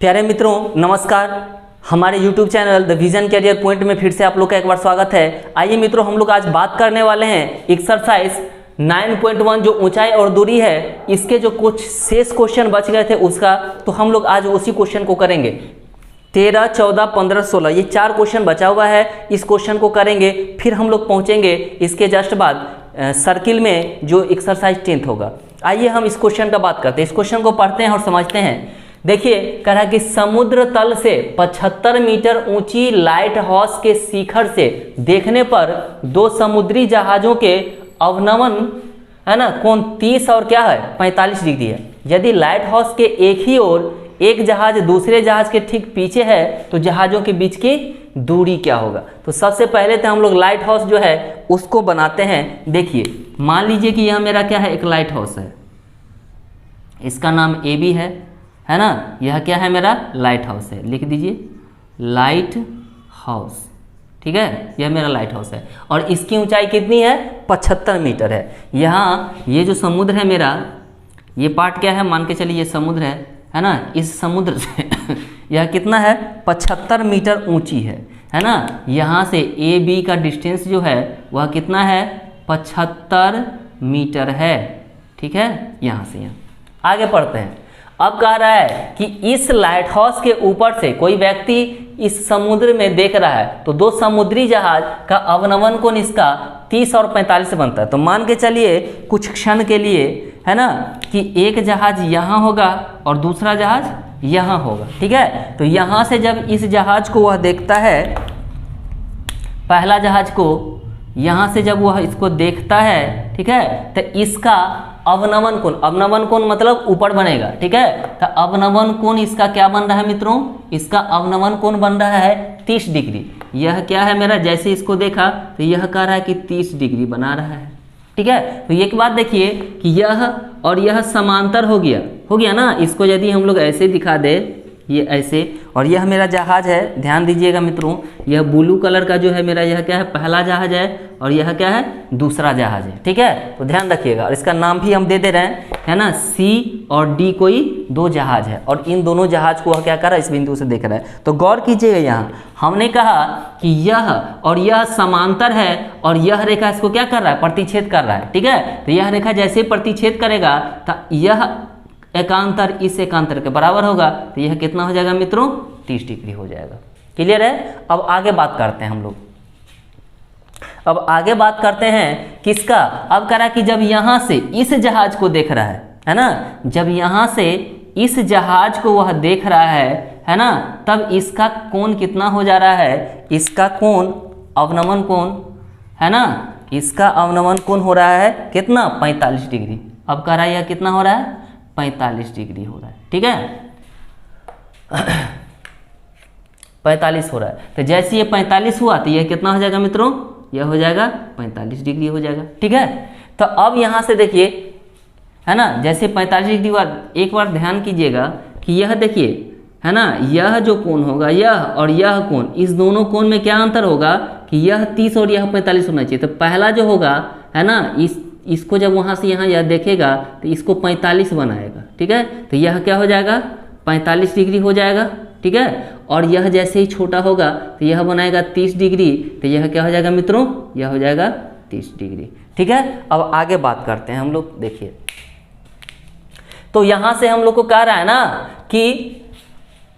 प्यारे मित्रों नमस्कार। हमारे YouTube channel the vision career point में फिर से आप लोग का एक बार स्वागत है। आइए मित्रों, हम लोग आज बात करने वाले हैं एक्सरसाइज 9.1 जो ऊंचाई और दूरी है, इसके जो कुछ शेष क्वेश्चन बच गए थे उसका, तो हम लोग आज उसी क्वेश्चन को करेंगे। 13, 14, 15, 16 ये 4 क्वेश्चन बचा हुआ है, इस क्वेश्चन को करेंगे। फिर हम लोग पहुँचेंगे इसके जस्ट बाद सर्किल में जो एक्सरसाइज 10th होगा। आइए हम इस क्वेश्चन का बात करते हैं, इस क्वेश्चन को पढ़ते हैं और समझते हैं। देखिए, कह रहा है कि समुद्र तल से 75 मीटर ऊंची लाइट हाउस के शिखर से देखने पर 2 समुद्री जहाजों के अवनमन है ना कोण 30 और क्या है 45 डिग्री है। यदि लाइट हाउस के एक ही ओर एक जहाज दूसरे जहाज के ठीक पीछे है तो जहाजों के बीच की दूरी क्या होगा। तो सबसे पहले तो हम लोग लाइट हाउस जो है उसको बनाते हैं। देखिए, मान लीजिए कि यह मेरा क्या है, एक लाइट हाउस है, इसका नाम AB है ना। यह क्या है, मेरा लाइट हाउस है, लिख दीजिए लाइट हाउस, ठीक है। यह मेरा लाइट हाउस है और इसकी ऊंचाई कितनी है, 75 मीटर है। यहाँ ये जो समुद्र है मेरा, ये पार्ट क्या है, मान के चलिए ये समुद्र है ना। इस समुद्र से यह कितना है, 75 मीटर ऊंची है ना। यहाँ से AB का डिस्टेंस जो है वह कितना है, 75 मीटर है, ठीक है। यहाँ से यहाँ आगे पढ़ते हैं। अब कह रहा है कि इस लाइट हाउस के ऊपर से कोई व्यक्ति इस समुद्र में देख रहा है तो 2 समुद्री जहाज का अवनमन कोण इसका 30 और 45 बनता है। तो मान के चलिए कुछ क्षण के लिए है ना कि एक जहाज यहाँ होगा और दूसरा जहाज यहाँ होगा, ठीक है। तो यहाँ से जब इस जहाज को वह देखता है, पहला जहाज को यहाँ से जब वह इसको देखता है, ठीक है, तो इसका अवनमन कोण मतलब ऊपर बनेगा, ठीक है। तो अवनमन कोण इसका क्या बन रहा है मित्रों, इसका अवनमन कोण बन रहा है 30 डिग्री। यह क्या है मेरा, जैसे इसको देखा तो यह कह रहा है कि 30 डिग्री बना रहा है, ठीक है। तो एक बात देखिए कि यह और यह समांतर हो गया ना। इसको यदि हम लोग ऐसे दिखा दे, ये ऐसे, और यह मेरा जहाज है, ध्यान दीजिएगा मित्रों, यह ब्लू कलर का जो है मेरा, यह क्या है, पहला जहाज है और यह क्या है, दूसरा जहाज है, ठीक है। तो ध्यान रखिएगा और इसका नाम भी हम दे दे रहे हैं, है ना। C और D कोई 2 जहाज है और इन दोनों जहाज को वह क्या कर रहा है, इस बिंदु से देख रहा है। तो गौर कीजिएगा, यहाँ हमने कहा कि यह और यह समांतर है और यह रेखा इसको क्या कर रहा है, प्रतिच्छेद कर रहा है, ठीक है। तो यह रेखा जैसे प्रतिच्छेद करेगा तो यह एकांतर इस एकांतर के बराबर होगा। तो यह कितना हो जाएगा मित्रों, 30 डिग्री हो जाएगा। क्लियर है। अब आगे बात करते हैं हम लोग, अब आगे बात करते हैं किसका। अब कह रहा है कि जब यहाँ से इस जहाज को देख रहा है ना, जब यहाँ से इस जहाज को वह देख रहा है ना, तब इसका कोण कितना हो जा रहा है, इसका कोण अवनमन कोण है ना, इसका अवनमन कोण हो रहा है कितना, 45 डिग्री। अब कह रहा है यह कितना हो रहा है, 45 डिग्री हो रहा है, ठीक है। 45 हो रहा है। तो जैसे ये 45 हुआ तो यह कितना हो जाएगा मित्रों, यह हो जाएगा 45 डिग्री हो जाएगा, ठीक है। तो अब यहाँ से देखिए है ना, जैसे 45 डिग्री हुआ, एक बार ध्यान कीजिएगा कि यह देखिए है ना, यह जो कोण होगा, यह और यह कोण, इस दोनों कोण में क्या अंतर होगा कि यह 30 और यह 45 होना चाहिए। तो पहला जो होगा है ना, इसको जब वहाँ से यहाँ यह देखेगा तो इसको 45 बनाएगा, ठीक है। तो यह क्या हो जाएगा, 45 डिग्री हो जाएगा, ठीक है। और यह जैसे ही छोटा होगा तो यह बनाएगा 30 डिग्री। तो यह क्या हो जाएगा मित्रों, यह हो जाएगा 30 डिग्री, ठीक है। अब आगे बात करते हैं हम लोग। देखिए, तो यहाँ से हम लोग को कह रहा है ना कि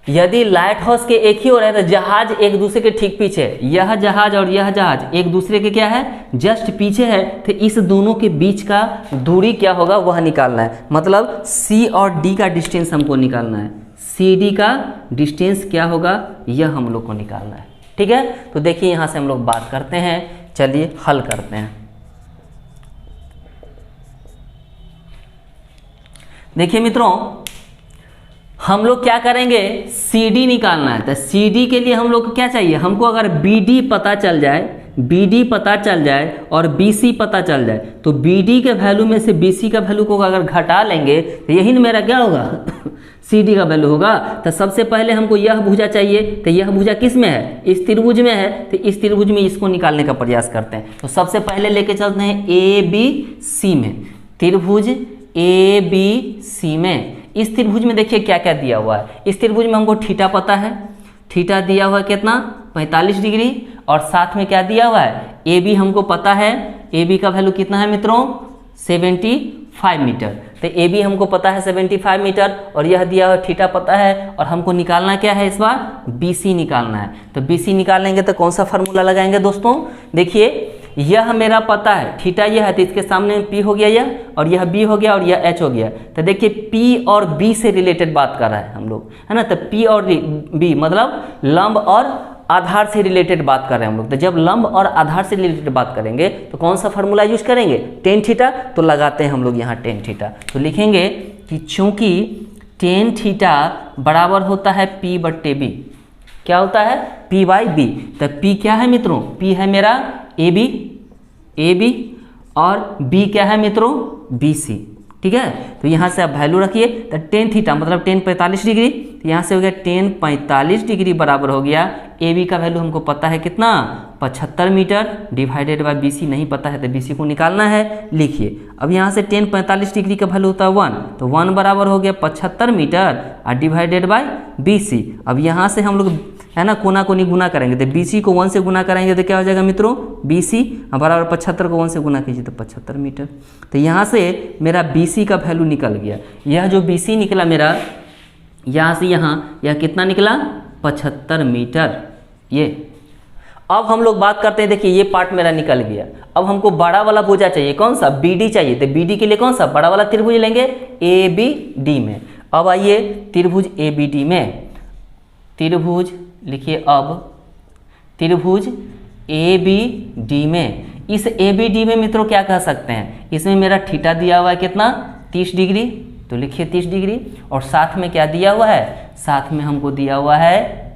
यदि लाइट हाउस के एक ही ओर है तो जहाज एक दूसरे के ठीक पीछे, यह जहाज और यह जहाज एक दूसरे के क्या है, जस्ट पीछे है। तो इस दोनों के बीच का दूरी क्या होगा वह निकालना है। मतलब C और D का डिस्टेंस हमको निकालना है, CD का डिस्टेंस क्या होगा यह हम लोग को निकालना है, ठीक है। तो देखिए यहाँ से हम लोग बात करते हैं, चलिए हल करते हैं। देखिए मित्रों, हम लोग क्या करेंगे, CD निकालना है। तो CD के लिए हम लोग को क्या चाहिए, हमको अगर BD पता चल जाए और BC पता चल जाए तो BD के वैल्यू में से BC का वैल्यू को अगर घटा लेंगे तो यही ना मेरा क्या होगा CD का वैल्यू होगा। तो सबसे पहले हमको यह भुजा चाहिए, तो यह भुजा किस में है, इस त्रिभुज में है। तो इस त्रिभुज में इसको निकालने का प्रयास करते हैं। तो सबसे पहले लेके चलते हैं ABC में, त्रिभुज ABC में इस त्रिभुज में देखिए क्या क्या दिया हुआ है। इस त्रिभुज में हमको थीटा पता है, थीटा दिया हुआ है कितना 45 डिग्री, और साथ में क्या दिया हुआ है ए बी हमको पता है, ए बी का वैल्यू कितना है मित्रों 75 मीटर। तो ए बी हमको पता है 75 मीटर, और यह दिया हुआ थीटा पता है, और हमको निकालना क्या है इस बार बी सी निकालना है। तो बी सी निकालेंगे तो कौन सा फार्मूला लगाएंगे दोस्तों, देखिए यह मेरा पता है थीटा यह है, तो इसके सामने पी हो गया यह, और यह बी हो गया, और यह एच हो गया। तो देखिए पी और बी से रिलेटेड बात कर रहा है हम लोग, है ना। तो पी और बी मतलब लंब और आधार से रिलेटेड बात कर रहे हैं हम लोग। तो जब लंब और आधार से रिलेटेड बात करेंगे तो कौन सा फार्मूला यूज करेंगे टेन थीटा। तो लगाते हैं हम लोग यहाँ टेन थीटा। तो लिखेंगे कि चूंकि टेन थीटा बराबर होता है पी बट्टे बी, क्या होता है पी बाई बी। तो पी क्या है मित्रों, पी है मेरा ए बी, और बी क्या है मित्रों बी सी, ठीक है। तो यहाँ से आप वैल्यू रखिए, तो टेन थीटा मतलब टेन 45 डिग्री, तो यहाँ से हो गया टेन 45 डिग्री बराबर हो गया ए बी का वैल्यू हमको पता है कितना 75 metre, divided by B C नहीं पता है, तो बी सी को निकालना है। लिखिए अब यहाँ से टेन 45 डिग्री का वैल्यू होता है 1, तो 1 बराबर हो गया 75 मीटर और डिवाइडेड बाय बी सी। अब यहाँ से हम लोग है ना कोना कोनी गुना करेंगे, तो बी सी को 1 से गुना करेंगे तो क्या हो जाएगा मित्रों बी सी बराबर 75 को 1 से गुना कीजिए तो 75 मीटर। तो यहाँ से मेरा बी सी का वैल्यू निकल गया। यह जो बी सी निकला मेरा यहाँ से यहाँ यह कितना निकला 75 मीटर। ये अब हम लोग बात करते हैं, देखिए ये पार्ट मेरा निकल गया। अब हमको बड़ा वाला भुजा चाहिए, कौन सा बी डी चाहिए। तो बी डी के लिए कौन सा बड़ा वाला त्रिभुज लेंगे ए बी डी में। अब आइए त्रिभुज ए बी डी में, त्रिभुज लिखिए अब त्रिभुज ए बी डी में। इस ए बी डी में मित्रों क्या कह सकते हैं, इसमें मेरा थीटा दिया हुआ है कितना 30 डिग्री, तो लिखिए 30 डिग्री, और साथ में क्या दिया हुआ है, साथ में हमको दिया हुआ है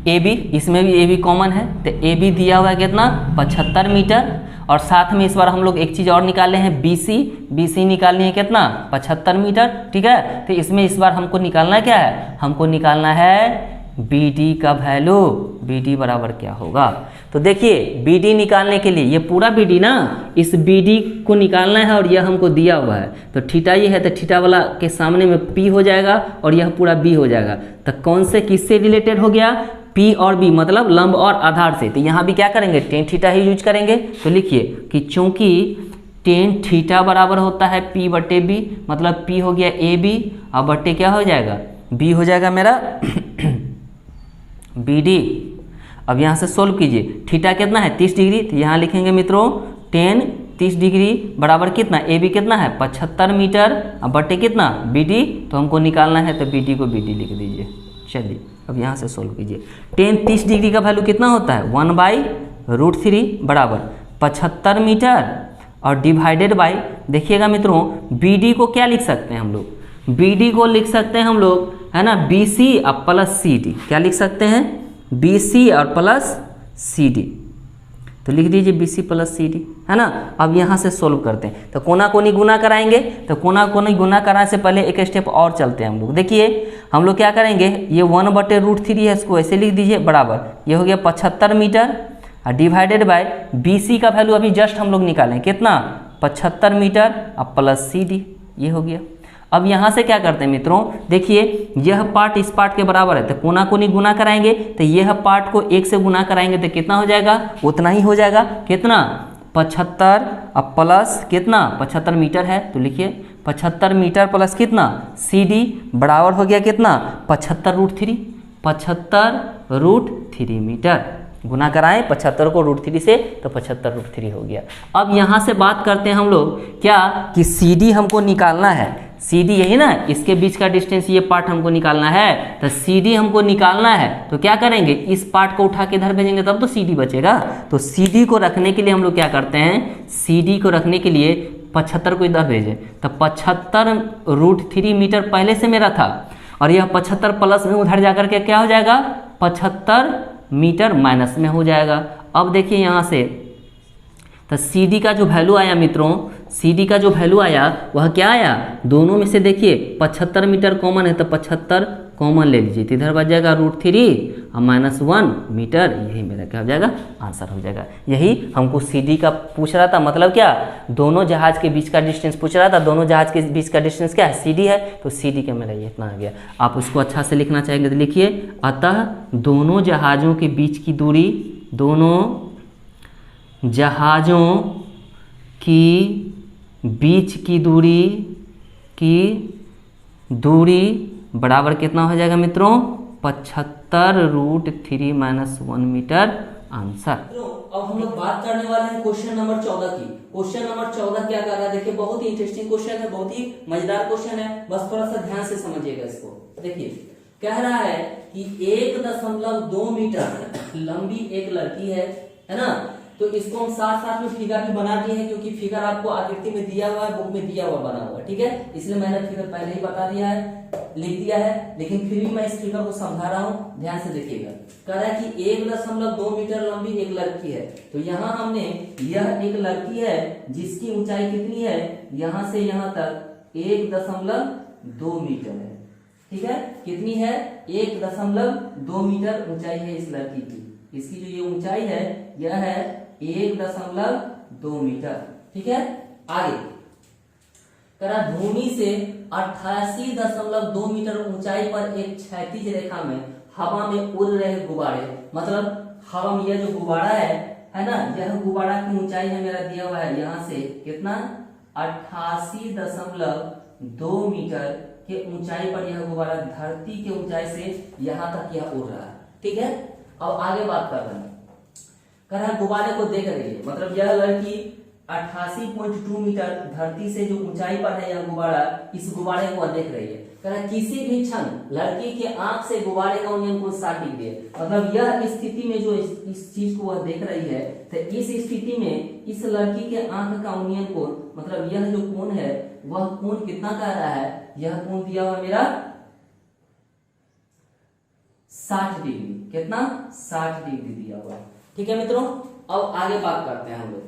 ए बी, इसमें भी ए बी कॉमन है, तो ए बी दिया हुआ है कितना 75 मीटर, और साथ में इस बार हम लोग एक चीज़ और निकाले हैं बी सी निकालनी है कितना 75 मीटर, ठीक है। तो इसमें इस बार हमको निकालना क्या है, हमको निकालना है बी डी का वैल्यू, बी डी बराबर क्या होगा। तो देखिए बी डी निकालने के लिए ये पूरा बी डी ना, इस बी डी को निकालना है, और यह हमको दिया हुआ है। तो थीटा ये है, तो थीटा वाला के सामने में पी हो जाएगा और यह पूरा बी हो जाएगा। तो कौन से किससे रिलेटेड हो गया, पी और बी मतलब लंब और आधार से। तो यहाँ भी क्या करेंगे टेन थीटा ही यूज करेंगे। तो लिखिए कि चूंकि टेन थीटा बराबर होता है पी बटे बी, मतलब पी हो गया ए बी और बटे क्या हो जाएगा बी हो जाएगा मेरा बी डी। अब यहाँ से सोल्व कीजिए, थीटा कितना है 30 डिग्री, तो यहाँ लिखेंगे मित्रों टेन 30 डिग्री बराबर कितना ए बी कितना है 75 मीटर और बटे कितना बी डी, तो हमको निकालना है, तो बी डी को बी डी लिख दीजिए। चलिए अब यहाँ से सोल्व कीजिए, टेन 30 डिग्री का वैल्यू कितना होता है 1/√3 बराबर 75 मीटर, और डिवाइडेड बाई देखिएगा मित्रों बी डी को क्या लिख सकते हैं हम लोग, बी डी को लिख सकते हैं हम लोग है ना बी सी और प्लस सी डी, क्या लिख सकते हैं बी सी और प्लस सी डी। तो लिख दीजिए B C plus C D, है ना। अब यहाँ से सोल्व करते हैं, तो कोना कोनी गुना कराएंगे, तो कोना कोनी गुना कराने से पहले एक स्टेप और चलते हैं हम लोग। देखिए हम लोग क्या करेंगे, ये 1/√3 है, इसको ऐसे लिख दीजिए बराबर, ये हो गया 75 मीटर और डिवाइडेड बाय बी सी का वैल्यू अभी जस्ट हम लोग निकालें कितना 75 मीटर और प्लस सी डी, ये हो गया। अब यहाँ से क्या करते हैं मित्रों, देखिए यह पार्ट इस पार्ट के बराबर है, तो कोना कोनी गुना कराएंगे, तो यह पार्ट को 1 से गुना कराएंगे तो कितना हो जाएगा, उतना ही हो जाएगा, कितना 75 और प्लस कितना 75 मीटर है, तो लिखिए 75 मीटर प्लस कितना सी डी बराबर हो गया कितना 75√3, 75√3 मीटर। गुना कराएं 75 को √3 से, तो 75√3 हो गया। अब यहाँ से बात करते हैं हम लोग क्या कि सी डी हमको निकालना है, सी डी यही ना, इसके बीच का डिस्टेंस ये पार्ट हमको निकालना है, तो सी डी हमको निकालना है, तो क्या करेंगे इस पार्ट को उठा के इधर भेजेंगे तब तो सी डी बचेगा। तो सी डी को रखने के लिए हम लोग क्या करते हैं, सी डी को रखने के लिए 75 को इधर भेजें, तो 75√3 मीटर पहले से मेरा था, और यह 75 प्लस में उधर जाकर के क्या हो जाएगा 75 मीटर माइनस में हो जाएगा। अब देखिए यहाँ से तो सी डी का जो वैल्यू आया मित्रों, सी डी का जो वैल्यू आया वह क्या आया, दोनों में से देखिए 75 मीटर कॉमन है, तो 75 कॉमन ले लीजिए, तो इधर बच जाएगा √3 और -1 मीटर, यही मेरा क्या हो जाएगा, आंसर हो जाएगा। यही हमको CD का पूछ रहा था, मतलब क्या, दोनों जहाज के बीच का डिस्टेंस पूछ रहा था। दोनों जहाज के बीच का डिस्टेंस क्या है, CD है, तो CD का मेरा ये इतना आ गया। आप उसको अच्छा से लिखना चाहेंगे तो लिखिए, अतः दोनों जहाज़ों के बीच की दूरी, दोनों जहाज़ों की बीच की दूरी बराबर कितना हो जाएगा मित्रों, 75√3 - 1 मीटर, आंसर। अब हम लोग बात करने वाले हैं क्वेश्चन नंबर 14 की। क्वेश्चन नंबर 14 क्या कर रहा है, देखिए बहुत ही इंटरेस्टिंग क्वेश्चन है, बहुत ही मजेदार क्वेश्चन है, बस थोड़ा सा ध्यान से समझिएगा इसको। देखिए कह रहा है कि 1.2 मीटर लंबी एक लड़की है ना, तो इसको हम साथ साथ में फिगर भी बना दिए हैं, क्योंकि फिगर आपको आकृति में दिया हुआ है, बुक में दिया हुआ बना हुआ है, ठीक है, इसलिए मैंने फिगर पहले ही बता दिया है, लिख दिया है, लेकिन फिर भी मैं इस फिगर को समझा रहा हूं, ध्यान से देखिएगा। कह रहा है कि 1.2 मीटर लंबी एक लड़की है, तो यहाँ हमने, यह एक लड़की है जिसकी ऊंचाई कितनी है, यहां से यहां तक 1.2 मीटर है, ठीक है, कितनी है, 1.2 मीटर ऊंचाई है इस लड़की की। इसकी जो ये ऊंचाई है यह है 1.2 मीटर, ठीक है। आगे करा, भूमि से 88.2 मीटर ऊंचाई पर एक क्षैतिज रेखा में हवा में उड़ रहे गुब्बारे, मतलब हवा में यह जो गुब्बारा है ना, यह गुब्बारा की ऊंचाई है मेरा दिया हुआ है, यहाँ से कितना, 88.2 मीटर के ऊंचाई पर यह गुब्बारा धरती के ऊंचाई से यहां तक यह उड़ रहा है, ठीक है। अब आगे बात कर रहे हैं, कह रहा है गुब्बारे को देख रही है, मतलब यह लड़की 88.2 मीटर धरती से जो ऊंचाई पर है यह गुब्बारा, इस गुब्बारे को देख रही है। कह रहा है किसी भी क्षण लड़की के आंख से गुब्बारे का उन्नयन कोण 60 डिग्री है, मतलब यह स्थिति में जो इस चीज को वह देख रही है, तो इस स्थिति में इस लड़की के आंख का उन्नयन कोण, मतलब यह जो कोण है वह कोण कितना कह रहा है, यह कोण दिया हुआ मेरा 60 डिग्री, कितना, 60 डिग्री दिया हुआ है, ठीक है मित्रों। अब आगे बात करते हैं हम लोग।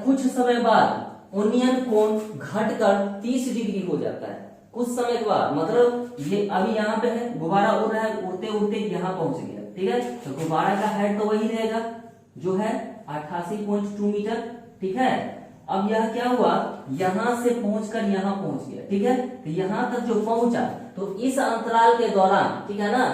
कुछ समय बाद उन्नयन कोण घटकर 30 डिग्री हो जाता है, कुछ समय के बाद, मतलब ये अभी यहाँ पे है, गुब्बारा उड़ रहा है, उड़ते उड़ते यहाँ पहुंच गया, ठीक है, तो गुब्बारा का हाइट तो वही रहेगा जो है 88.2 मीटर, ठीक है। अब यह क्या हुआ, यहां से पहुंचकर यहां पहुंच गया, ठीक है, तो यहां तक जो पहुंचा, तो इस अंतराल के दौरान, ठीक है ना,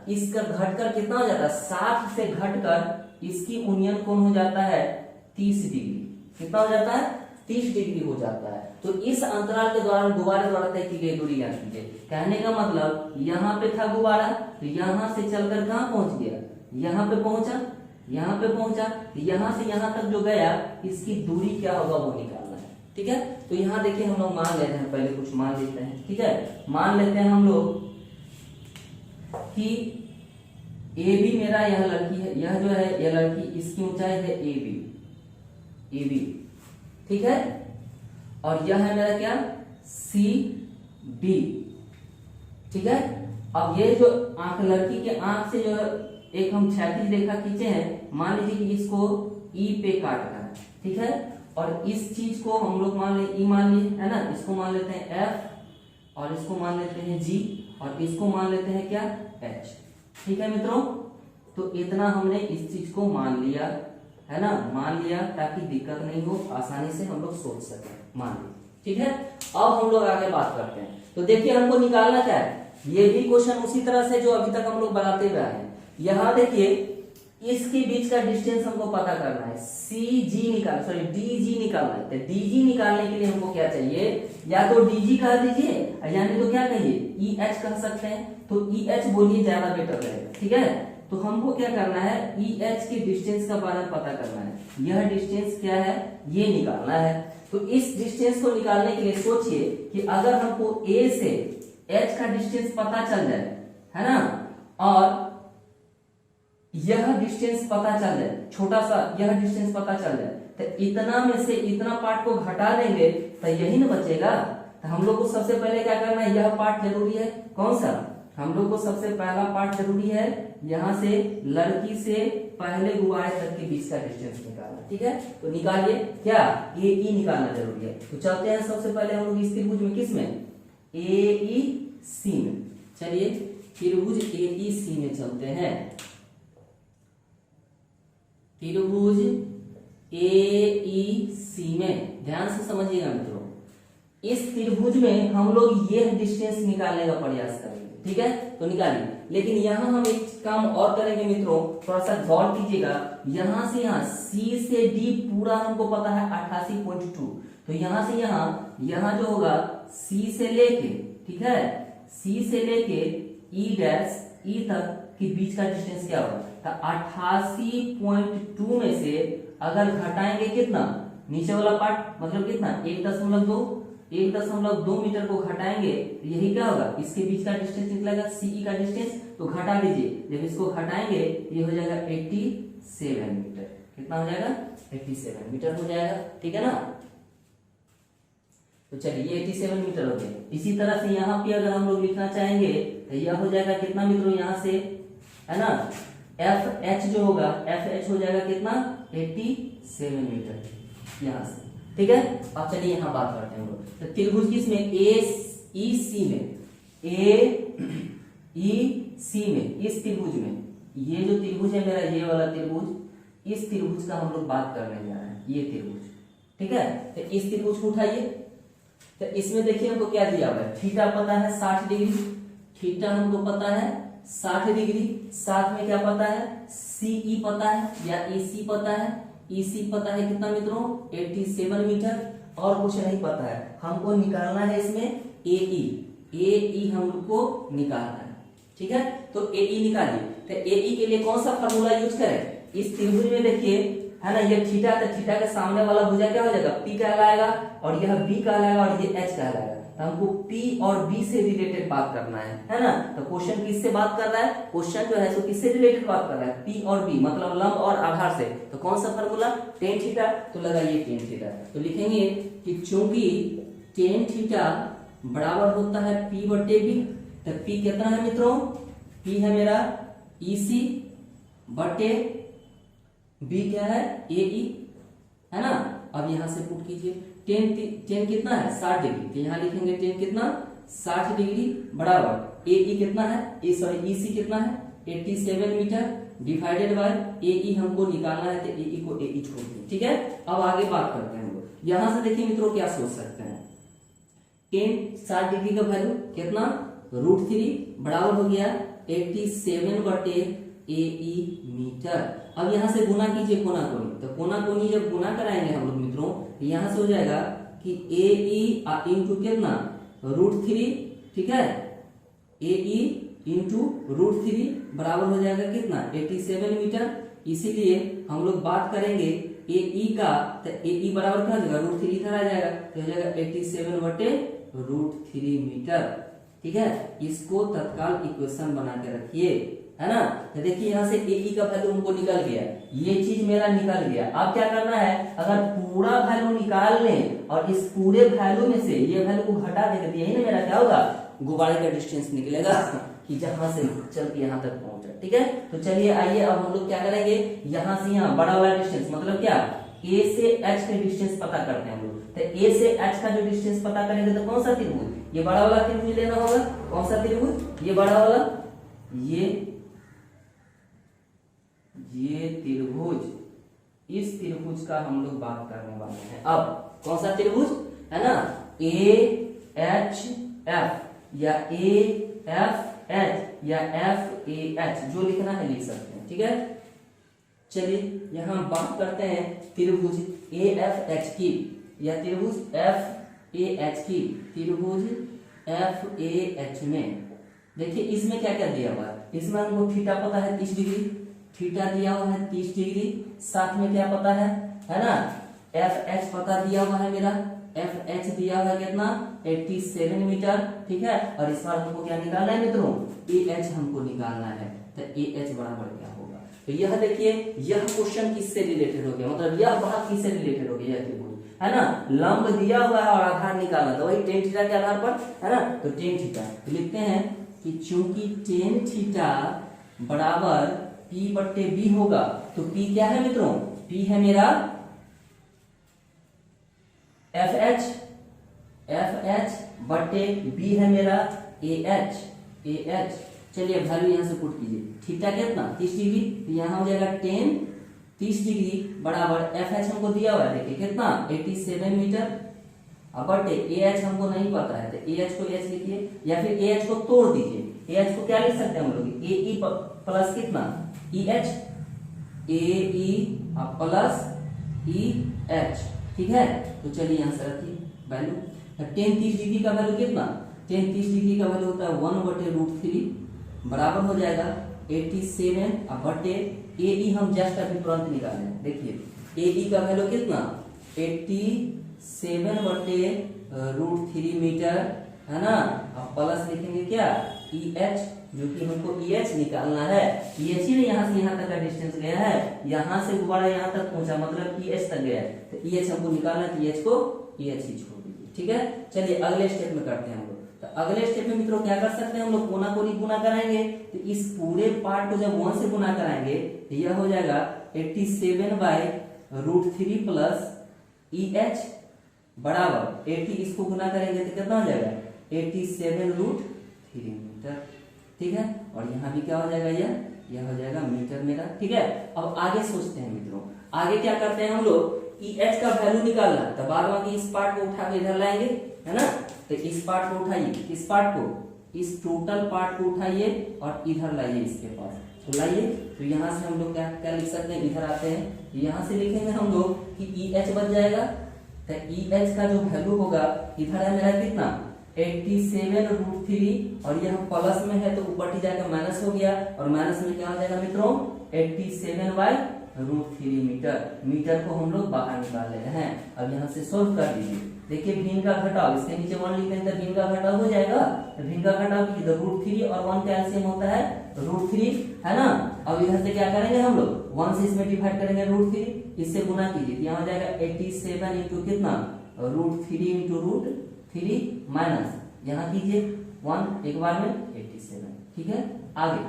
इसका घटकर कितना हो जाता है, 60 से घटकर इसकी उन्नयन कोण हो जाता है 30 डिग्री, कितना हो जाता है, 30 डिग्री हो जाता है। तो इस अंतराल के दौरान गुब्बारे द्वारा तय की गई दूरी ज्ञात कीजिए। कहने का मतलब यहाँ पे था गुब्बारा, तो यहाँ से चलकर कहाँ पहुंच गया, यहाँ पे पहुंचा, यहाँ पे पहुंचा, तो यहाँ से यहाँ तक जो गया, इसकी दूरी क्या होगा वो निकालना है, ठीक है। तो यहाँ देखिए हम लोग मान लेते हैं, पहले कुछ मान लेते हैं, ठीक है, मान लेते हैं हम लोग कि AB मेरा यह लड़की है, यह जो है यह लड़की, इसकी ऊंचाई है AB, ठीक है, और यह है मेरा क्या, CD, ठीक है। अब ये जो आंख, लड़की के आंख से जो है एक हम क्षैतिज रेखा खींचे हैं, मान लीजिए कि इसको E पे काटना है, ठीक है, और इस चीज को हम लोग मान ले E मान लिए, है ना, इसको मान लेते हैं F, और इसको मान लेते हैं G, और इसको मान लेते हैं क्या, H, ठीक है मित्रों। तो इतना हमने इस चीज को मान लिया, है ना, मान लिया ताकि दिक्कत नहीं हो, आसानी से हम लोग सोच सकें, मान लिया, ठीक है। अब हम लोग आगे बात करते हैं। तो देखिए हमको निकालना क्या है, ये भी क्वेश्चन उसी तरह से जो अभी तक हम लोग बनाते हुए आए हैं। यहाँ देखिए इसके बीच का डिस्टेंस हमको पता करना है, DG निकालना है। तो DG निकालने के लिए हमको क्या चाहिए, या तो DG कह दीजिए, यानी तो क्या कहिए, EH कह सकते हैं, तो EH बोलिए, ज्यादा बेटर रहेगा, ठीक है। तो हमको क्या करना है, EH के डिस्टेंस का बारे में पता करना है, यह डिस्टेंस क्या है, ये निकालना है। तो इस डिस्टेंस को निकालने के लिए सोचिए कि अगर हमको A से H का डिस्टेंस पता चल जाए, है ना, और यह डिस्टेंस पता चल जाए, छोटा सा यह डिस्टेंस पता चल जाए, तो इतना में से इतना पार्ट को घटा देंगे तो यही ना बचेगा। तो हम लोग को सबसे पहले क्या करना है, यह पार्ट जरूरी है, कौन सा, हम लोग को सबसे पहला पार्ट जरूरी है, यहाँ से लड़की से पहले गुब्बारे तक के बीच का डिस्टेंस निकालना, ठीक है। तो निकालिए, क्या, AE निकालना जरूरी है। तो चलते हैं सबसे पहले हम लोग इस त्रिभुज में, किस में, AEC में, चलिए त्रिभुज AEC में चलते हैं। त्रिभुज AEC में ध्यान से समझिएगा मित्रों, इस त्रिभुज में हम लोग ये डिस्टेंस निकालने का प्रयास करेंगे, ठीक है, तो निकालिए। लेकिन यहाँ हम एक काम और करेंगे मित्रों, थोड़ा सा गौर कीजिएगा। यहाँ से यहाँ C से D पूरा हमको पता है 88.2, तो यहाँ से यहाँ जो होगा C से लेके, ठीक है, C से लेके E' तक के बीच का डिस्टेंस क्या होगा, तो 88.2 में से अगर घटाएंगे कितना, नीचे वाला पार्ट मतलब कितना 1.2 मीटर को घटाएंगे, यही क्या होगा, इसके बीच का डिस्टेंस निकलेगा CE का डिस्टेंस, तो घटा दीजिए। जब इसको घटाएंगे ये हो जाएगा 87 मीटर। कितना हो जाएगा, 87 मीटर हो जाएगा, ठीक है ना। तो चलिए ये 87 मीटर हो गया। इसी तरह से यहाँ पे अगर हम लोग लिखना चाहेंगे तो यह हो जाएगा कितना मित्रों, यहाँ से है ना, FH जो होगा, FH हो जाएगा कितना 87 मीटर यहाँ से, ठीक है। अब चलिए यहाँ बात करते हैं हम लोग, तो त्रिभुज किसमें, AEC में, AEC में, इस त्रिभुज में, ये जो त्रिभुज है मेरा, ये वाला त्रिभुज, इस त्रिभुज का हम लोग बात करने जा रहे हैं, ये त्रिभुज, ठीक है। तो इस त्रिभुज को उठाइए, तो इसमें देखिए हमको क्या दिया हुआ है, थीटा पता है 60 डिग्री, थीटा हमको पता है 60 डिग्री, साथ में क्या पता है, CE पता है या AC पता है, EC पता है कितना मित्रों 87 मीटर, और कुछ नहीं पता है। हमको निकालना है इसमें AE हमको निकालना है, ठीक है। तो AE निकालिए। तो AE के लिए कौन सा फॉर्मूला यूज करें, इस त्रिभुज में देखिए है ना, ये थीटा, तो थीटा के सामने वाला भुजा क्या हो जाएगा, P कहलाएगा, और यह B कहलाएगा, और ये H कहलाएगा। तो हमको P और B से रिलेटेड बात करना है ना। तो क्वेश्चन किससे बात कर रहा है, क्वेश्चन जो है सो किससे रिलेटेड बात कर रहा है, P और B मतलब लंब और आधार से। तो कौन सा फॉर्मूला, टेन थीटा, तो लगाइए टेन थीटा। तो लिखेंगे कि चूंकि टेन थीटा बराबर होता है P/B, तो P कितना है मित्रों, P है मेरा EC बटे B क्या है AE, है ना। अब यहां से पुट कीजिए, टेन कितना है 60 डिग्री, तो यहाँ लिखेंगे टेन कितना 60 डिग्री बराबर AE कितना है, सॉरी EC कितना है 87 मीटर, डिवाइडेड बाय AE हमको निकालना है, तो AE को AE छोड़ दें, ठीक है। अब आगे बात करते हैं हम लोग। यहां से देखिए मित्रों क्या सोच सकते हैं, टेन 60 डिग्री का वैल्यू कितना √3 बराबर हो गया 87 बटे AE मीटर। अब यहां से गुना कीजिए कोना कोनी, तो कोना कोनी जब गुना कराएंगे हम लोग मित्रों, तो यहां से हो जाएगा कि AE इंटू कितना √3, ठीक है, AE इंटू √3 बराबर हो जाएगा कितना 87 मीटर। इसीलिए हम लोग बात करेंगे AE का, तो AE बराबर क्या हो जाएगा √3 इधर आ जाएगा, तो हो जाएगा 87 बटे √3 मीटर, ठीक है। इसको तत्काल इक्वेशन बना के रखिए, है ना। तो देखिए यहाँ से AE का वैल्यू हमको निकल गया, ये चीज मेरा निकल गया। अब क्या करना है, अगर पूरा वैल्यू निकाल लें और इस पूरे वैल्यू में से ये वैल्यू को घटा देंगे, तो यही ना मेरा क्या होगा, गुब्बारे का डिस्टेंस निकलेगा कि जहां से चल के यहाँ तक पहुंचा, ठीक है। तो चलिए आइए अब हम लोग क्या करेंगे, यहाँ से यहाँ बड़ा वाला डिस्टेंस मतलब क्या, A से H का डिस्टेंस पता करते हैं हम लोग। तो A से H का जो डिस्टेंस पता करेंगे तो कौन सा त्रिभुज, ये बड़ा वाला त्रिभुज लेना होगा। कौन सा त्रिभुज, ये बड़ा वाला, ये त्रिभुज, इस त्रिभुज का हम लोग बात करने वाले हैं। अब कौन सा त्रिभुज है ना, AHF या AFH या FAH, जो लिखना है लिख सकते हैं, ठीक है। चलिए यहाँ बात करते हैं त्रिभुज AFH की या त्रिभुज FAH की। त्रिभुज FAH में देखिए इसमें क्या क्या दिया हुआ है, इसमें हमको थीटा पता है 30 डिग्री, थीटा दिया हुआ है 30 डिग्री, साथ में क्या पता है ना, FH पता दिया हुआ है मेरा, FH दिया हुआ है कितना 87 मीटर, ठीक है। और इस बार हमको क्या निकालना है मित्रों, AH हमको निकालना है। तो AH बराबर क्या होगा, तो यह देखिए यह क्वेश्चन किससे रिलेटेड हो गया, मतलब यह भाग किससे रिलेटेड हो गया, यह त्रिभुज है ना, लंब दिया हुआ है और आधार निकालना, तो वही टेन थीटा के आधार पर है ना। तो टेन थीटा लिखते हैं कि चूंकि टेन थीटा बराबर P/B होगा, तो P क्या है मित्रों, P है मेरा FH बटे B है मेरा AH चलिए अब वैल्यू यहाँ से पुट कीजिए, थीटा कितना 30 डिग्री, तो यहाँ हो जाएगा 10 30 डिग्री बराबर एफ एच हमको दिया हुआ है, देखिए कितना 87 मीटर। अब बटे ए एच हमको नहीं पता है, तो ए एच को एच लिखिए या फिर ए एच को तोड़ दीजिए। ए एच को क्या लिख सकते हैं हम लोग, ए ई प्लस कितना ई एच, ए ई प्लस ई एच, ठीक है। तो चलिए यहाँ से रखिए वैल्यू, 10 30 डिग्री का वैल्यू कितना 10 30 डिग्री का वैल्यू होता है 1/√3 बराबर हो जाएगा 87 अब बटे ए ई हम जस्ट अभी तुरंत निकाले, देखिए ए ई का वैल्यू कितना 87/√3 मीटर है ना। अब प्लस लिखेंगे क्या ई एच, जो कि हमको ई एच निकालना है। ई एच ही यहाँ से यहाँ तक का डिस्टेंस गया है, यहाँ से दोबारा यहाँ तक पहुंचा मतलब ई एच तक गया है, तो ई एच हमको निकालना है, ई एच को ई एच ही छोड़ दीजिए, ठीक है। चलिए अगले स्टेप में करते हैं हम लोग। तो अगले स्टेप में मित्रों क्या कर सकते हैं हम लोग, कोना कोनी गुना कराएंगे, तो इस पूरे पार्ट को जब 1 से गुना कराएंगे तो यह हो जाएगा 87/√3 प्लस ई एच बराबर 80, इसको गुना करेंगे तो कितना हो जाएगा 87√3 मीटर, ठीक है। और यहाँ भी क्या हो जाएगा, यह हो जाएगा मीटर मेरा, ठीक है। अब आगे सोचते हैं मित्रों, आगे क्या करते हैं हम लोग, ई एच का वैल्यू निकालना, तो बाद में इस पार्ट को उठा के इधर लाएंगे है ना। तो इस पार्ट को उठाइए, इस पार्ट को, इस टोटल पार्ट को उठाइए और इधर लाइए इसके पास, तो लाइए। तो यहाँ से हम लोग क्या क्या लिख सकते हैं, इधर आते हैं, यहाँ से लिखेंगे हम लोग कि ई एच बच जाएगा, तो ई एच का जो वैल्यू होगा इधर है मेरा कितना 87√3 और यह प्लस में है तो ऊपर जाकर माइनस हो गया, और माइनस में क्या हो जाएगा मित्रों 87/√3 मीटर। मीटर को हम लोग बाहर निकाल ले रहे हैं। अब यहाँ से सोल्व कर दीजिए, देखिए भिन्न का घटाव, इसके नीचे 1 लिखते हैं तो भिन्न का घटाव हो जाएगा, तो भिन्न का घटाव की तो √3 और 1 का एलसीएम होता है √3 है ना। अब इधर से क्या करेंगे हम लोग 1 से इसमें डिवाइड करेंगे √3, इससे गुना कीजिए, यहाँ हो जाएगा 87 इंटू कितना √3 इंटू √3 माइनस यहाँ कीजिए 1 एक बार में 87, ठीक है। आगे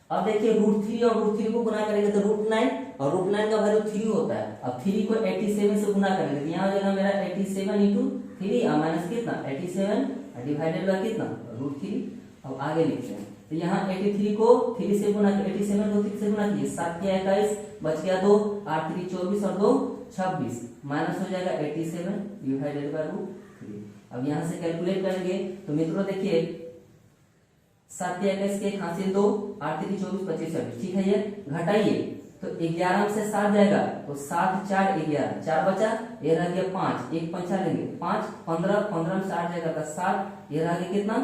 अब देखिए √3 और √3 को गुना करेंगे तो √9 और √9 का वैल्यू 3 होता है। अब 3 को 87 से गुना करेंगे तो यहाँ हो जाएगा मेरा 87 इंटू 3 माइनस कितना 87 डिवाइडेड बाय कितना √3। अब आगे लिखते हैं, तो यहाँ 83 को 3 से गुना 87 को 3 से गुना कीजिए, 7 के 21 बच गया 2, 8 3 24 और 2 26 माइनस हो जाएगा 87 डिवाइडेड बाय √3। अब यहाँ से कैलकुलेट करेंगे तो मित्रों देखिए 7 के 21 के हासिल 2, 8 3 24 25 26, ठीक है। ये घटाइए तो 11 से 7 जाएगा तो 7 4 11 4 बचा, ये रह गया 5, एक पंचा लेंगे 5 15 15 में 7 जाएगा तो 7, ये रह गया कितना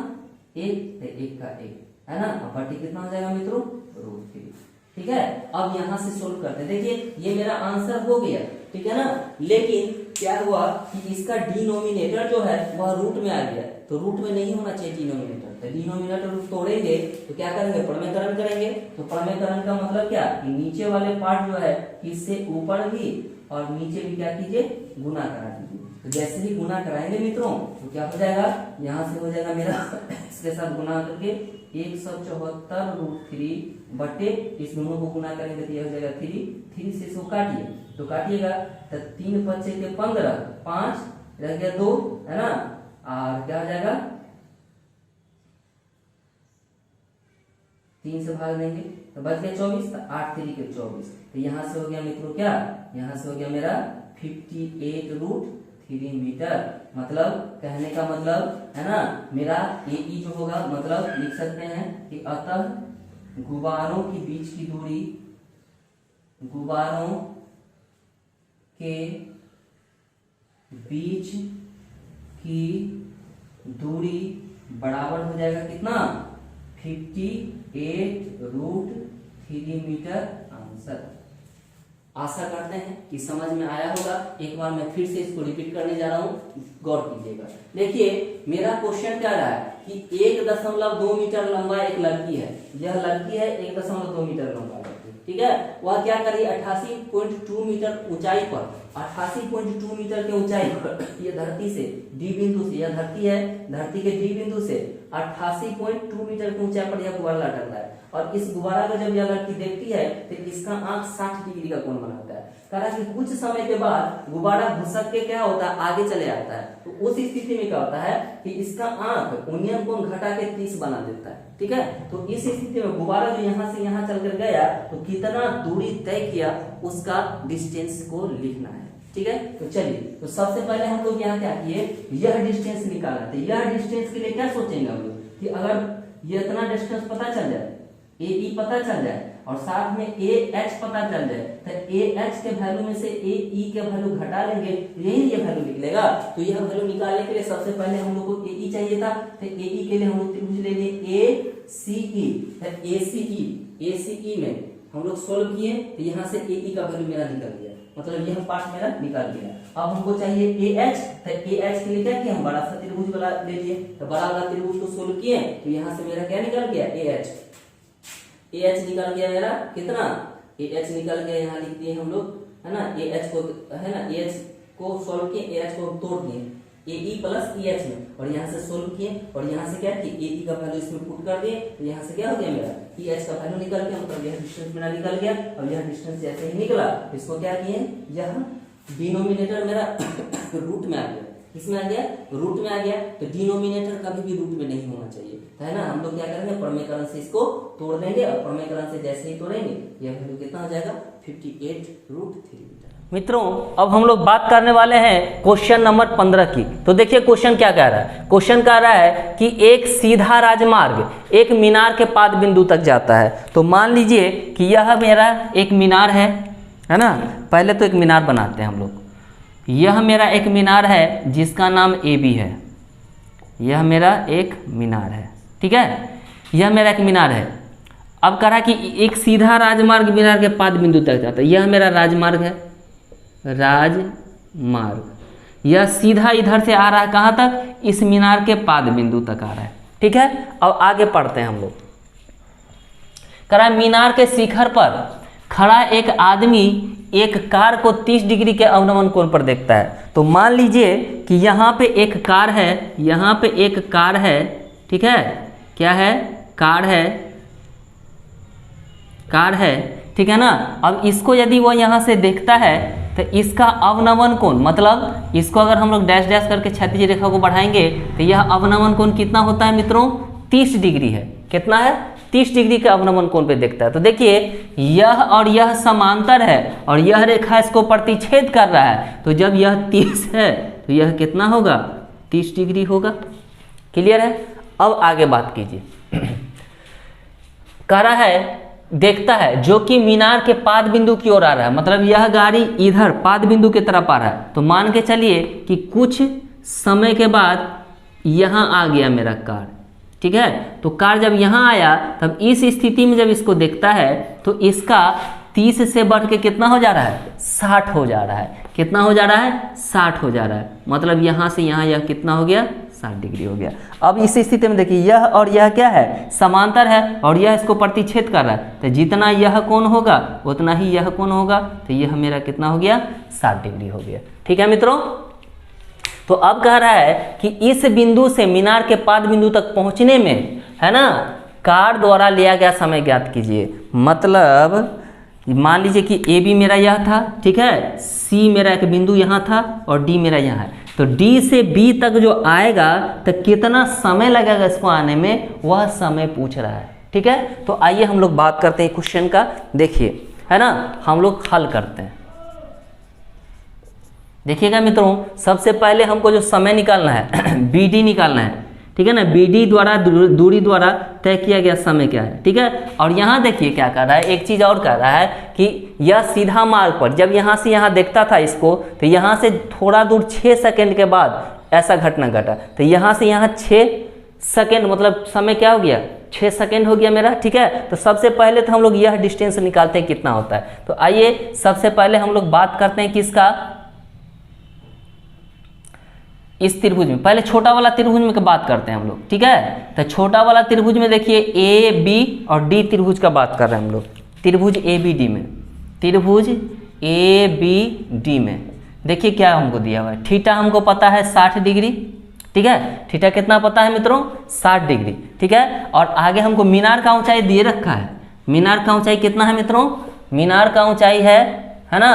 1, तो 1 का 1 है ना। अब बटी कितना हो जाएगा मित्रों √3, ठीक है। अब यहाँ से सोल्व करते हैं, देखिए ये मेरा आंसर हो गया, ठीक है ना। लेकिन क्या हुआ कि इसका डिनोमिनेटर जो है वह रूट में आ गया, तो रूट में नहीं होना चाहिए डिनोमिनेटर, तो डिनोमिनेटर तोड़ेंगे तो क्या करेंगे परमेकरण करेंगे। तो परमेकरण का मतलब क्या कि नीचे वाले पार्ट जो है इससे ऊपर भी और नीचे भी क्या कीजिए गुना करा दीजिए। तो जैसे ही गुना कराएंगे मित्रों तो क्या हो जाएगा, यहाँ से हो जाएगा मेरा इसके साथ गुना करके 174√3 बटे इस दोनों को गुना करेंगे तो यह हो जाएगा 3 से इसको काटिए, तो काटिएगा तो 3 बचे के 15, 5 रह गया 2 है ना, और क्या हो जाएगा 3 से भाग देंगे तो बच गया 24, तो 8 3 के 24, तो यहाँ से हो गया मित्रों क्या, यहाँ से हो गया मेरा 58√3 मीटर। मतलब कहने का मतलब है ना मेरा ए ई जो होगा, मतलब लिख सकते हैं कि अतः गुब्बारों के बीच की दूरी, गुब्बारों के बीच की दूरी बराबर हो जाएगा कितना 58√3 मीटर आंसर। आशा करते हैं कि समझ में आया होगा। एक बार मैं फिर से इसको रिपीट करने जा रहा हूं, गौर कीजिएगा। देखिए मेरा क्वेश्चन क्या रहा है कि 1.2 मीटर लंबा एक लड़की है, यह लड़की है 1.2 मीटर लंबा लड़की, ठीक है। वह क्या करी 88.2 मीटर ऊंचाई पर, 88.2 मीटर के ऊंचाई पर ये धरती से डी बिंदु से, यह धरती है, धरती के डी बिंदु से 88.2 मीटर के ऊंचाई पर यह गुब्बारा लटक रहा है। और इस गुब्बारा को जब यह लड़की देखती है तो इसका आंख 60 डिग्री का कोण बनाता है। कह रहा है कि कुछ समय के बाद गुब्बारा घुसक के क्या होता है, आगे चले आता है। तो उस स्थिति में क्या होता है कि इसका आंख उन्नयन कोण घटा के 30 बना देता है, ठीक है। तो इस स्थिति में गुब्बारा जो यहाँ से यहाँ चलकर गया तो कितना दूरी तय किया उसका डिस्टेंस को लिखना है, ठीक है। तो चलिए, तो सबसे पहले हम लोग यहाँ क्या किए, यह डिस्टेंस निकाला। तो यह डिस्टेंस के लिए क्या सोचेंगे हम लोग कि अगर ये इतना डिस्टेंस पता चल जाए, AE पता चल जाए और साथ में AH पता चल जाए, तो AH के वैल्यू में से AE के वैल्यू घटा लेंगे, यही ये वैल्यू निकलेगा। तो यह वैल्यू निकालने के लिए सबसे पहले हम लोग को AE चाहिए था। तो AE के लिए हम लोग त्रिभुज ले लिए ACE। तो ACE में हम लोग सोल्व किए, तो यहाँ से AE का वैल्यू मेरा निकल गया, मतलब यह पार्ट मेरा निकल गया। अब हमको चाहिए AH। तो AH के लिए क्या किया, हम बड़ा सा त्रिभुज वाला ले लिए। तो बड़ा वाला त्रिभुज को सोल्व किए, तो यहाँ से मेरा क्या निकल गया, AH निकल गया मेरा कितना, AH निकल गया। यहाँ लिख दिए हम लोग, है ना, AH को, है ना, AH को सोल्व किए, AH को तोड़ दिए AE प्लस EH में, और यहाँ से सोल्व किए और यहाँ से क्या किए, AE का वैल्यू इसमें पुट कर दिए। तो यहाँ से क्या हो गया मेरा, EH का वैल्यू निकल गया, मतलब यह डिस्टेंस मेरा निकल गया। और यह डिस्टेंस जैसे ही निकला इसको क्या किए, यह डिनोमिनेटर मेरा रूट में आ गया। किसमें आ गया, रूट में आ गया। तो डिनोमिनेटर कभी भी रूट में नहीं होना चाहिए, है ना। हम लोग क्या करेंगे, प्रमेयकरण से इसको तोड़ देंगे, और प्रमेयकरण से जैसे ही तोड़ेंगे यह वैल्यू कितना हो जाएगा, 58√3 मीटर। मित्रों, अब हम लोग बात करने वाले हैं क्वेश्चन नंबर 15 की। तो देखिए क्वेश्चन क्या कह रहा है, क्वेश्चन कह रहा है कि एक सीधा राजमार्ग एक मीनार के पाद बिंदु तक जाता है। तो मान लीजिए कि यह मेरा एक मीनार है ना। पहले तो एक मीनार बनाते हैं हम लोग। यह मेरा एक मीनार है जिसका नाम AB है। यह मेरा एक मीनार है, ठीक है, यह मेरा एक मीनार है। अब कह रहा है कि एक सीधा राजमार्ग मीनार के पाद बिंदु तक जाता है। यह मेरा राजमार्ग है, राजमार्ग। यह सीधा इधर से आ रहा है कहाँ तक, इस मीनार के पाद बिंदु तक आ रहा है, ठीक है। अब आगे पढ़ते हैं हम लोग। कह रहा है मीनार के शिखर पर खड़ा एक आदमी एक कार को 30 डिग्री के अवनमन कोण पर देखता है। तो मान लीजिए कि यहाँ पे एक कार है, यहाँ पे एक कार है, ठीक है, क्या है, कार है, कार है, ठीक है ना। अब इसको यदि वो यहाँ से देखता है तो इसका अवनमन कोण, मतलब इसको अगर हम लोग डैश डैश करके क्षैतिज रेखा को बढ़ाएंगे तो यह अवनमन कोण कितना होता है मित्रों, 30 डिग्री है। कितना है, 30 डिग्री के अवनमन कोण पे देखता है। तो देखिए यह और यह समांतर है और यह रेखा इसको प्रतिच्छेद कर रहा है। तो जब यह 30 है तो यह कितना होगा, 30 डिग्री होगा। क्लियर है। अब आगे बात कीजिए। कह रहा है देखता है जो कि मीनार के पाद बिंदु की ओर आ रहा है, मतलब यह गाड़ी इधर पाद बिंदु की तरफ आ रहा है। तो मान के चलिए कि कुछ समय के बाद यहाँ आ गया मेरा कार, ठीक है। तो कार जब यहाँ आया तब इस स्थिति में जब इसको देखता है तो इसका 30 से बढ़ के कितना हो जा रहा है, 60 हो जा रहा है। कितना हो जा रहा है, 60 हो जा रहा है। मतलब यहाँ से यहाँ यह कितना हो गया, 60 डिग्री हो गया। अब इस स्थिति में देखिए यह और यह क्या है, समांतर है और यह इसको प्रतिच्छेद कर रहा है। तो जितना यह कोण होगा उतना ही यह कोण होगा। तो यह मेरा कितना हो गया, 60 डिग्री हो गया। ठीक है मित्रों। तो अब कह रहा है कि इस बिंदु से मीनार के पाद बिंदु तक पहुंचने में, है ना, कार द्वारा लिया गया समय ज्ञात कीजिए। मतलब मान लीजिए कि ए बी मेरा यह था, ठीक है, सी मेरा एक बिंदु यहाँ था और डी मेरा यहाँ है। तो डी से बी तक जो आएगा तो कितना समय लगेगा इसको आने में, वह समय पूछ रहा है। ठीक है। तो आइए हम लोग बात करते हैं क्वेश्चन का। देखिए, है ना, हम लोग हल करते हैं। देखिएगा मित्रों, सबसे पहले हमको जो समय निकालना है बी डी निकालना है, ठीक है ना। बी डी द्वारा दूरी द्वारा तय किया गया समय क्या है, ठीक है। और यहाँ देखिए क्या कर रहा है, एक चीज़ और कर रहा है कि यह सीधा मार्ग पर जब यहाँ से यहाँ देखता था इसको, तो यहाँ से थोड़ा दूर 6 सेकंड के बाद ऐसा घटना घटा। तो यहाँ से यहाँ 6 सेकंड, मतलब समय क्या हो गया, 6 सेकंड हो गया मेरा। ठीक है। तो सबसे पहले तो हम लोग यह डिस्टेंस निकालते हैं कितना होता है। तो आइए सबसे पहले हम लोग बात करते हैं किसका, इस त्रिभुज में। पहले छोटा वाला त्रिभुज में बात करते हैं हम लोग, ठीक है। तो छोटा वाला त्रिभुज में देखिए ए बी और डी त्रिभुज का बात कर रहे हैं हम लोग। त्रिभुज ए बी डी में, त्रिभुज ए बी डी में देखिए क्या हमको दिया हुआ है। थीटा हमको पता है 60 डिग्री, ठीक है। थीटा कितना पता है मित्रों, 60 डिग्री, ठीक है। और आगे हमको मीनार का ऊंचाई दिए रखा है। मीनार का ऊंचाई कितना है मित्रों, मीनार का ऊंचाई है ना,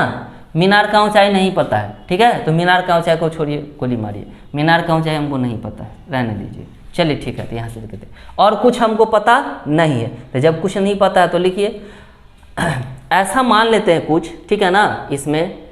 मीनार का ऊंचाई नहीं पता है, ठीक है, तो मीनार का ऊंचाई को छोड़िए, गोली मारिए, मीनार का ऊंचाई हमको नहीं पता है, रहने दीजिए। चलिए ठीक है, तो यहाँ से लिखते हैं और कुछ हमको पता नहीं है। तो जब कुछ नहीं पता है तो लिखिए ऐसा मान लेते हैं कुछ, ठीक है ना, इसमें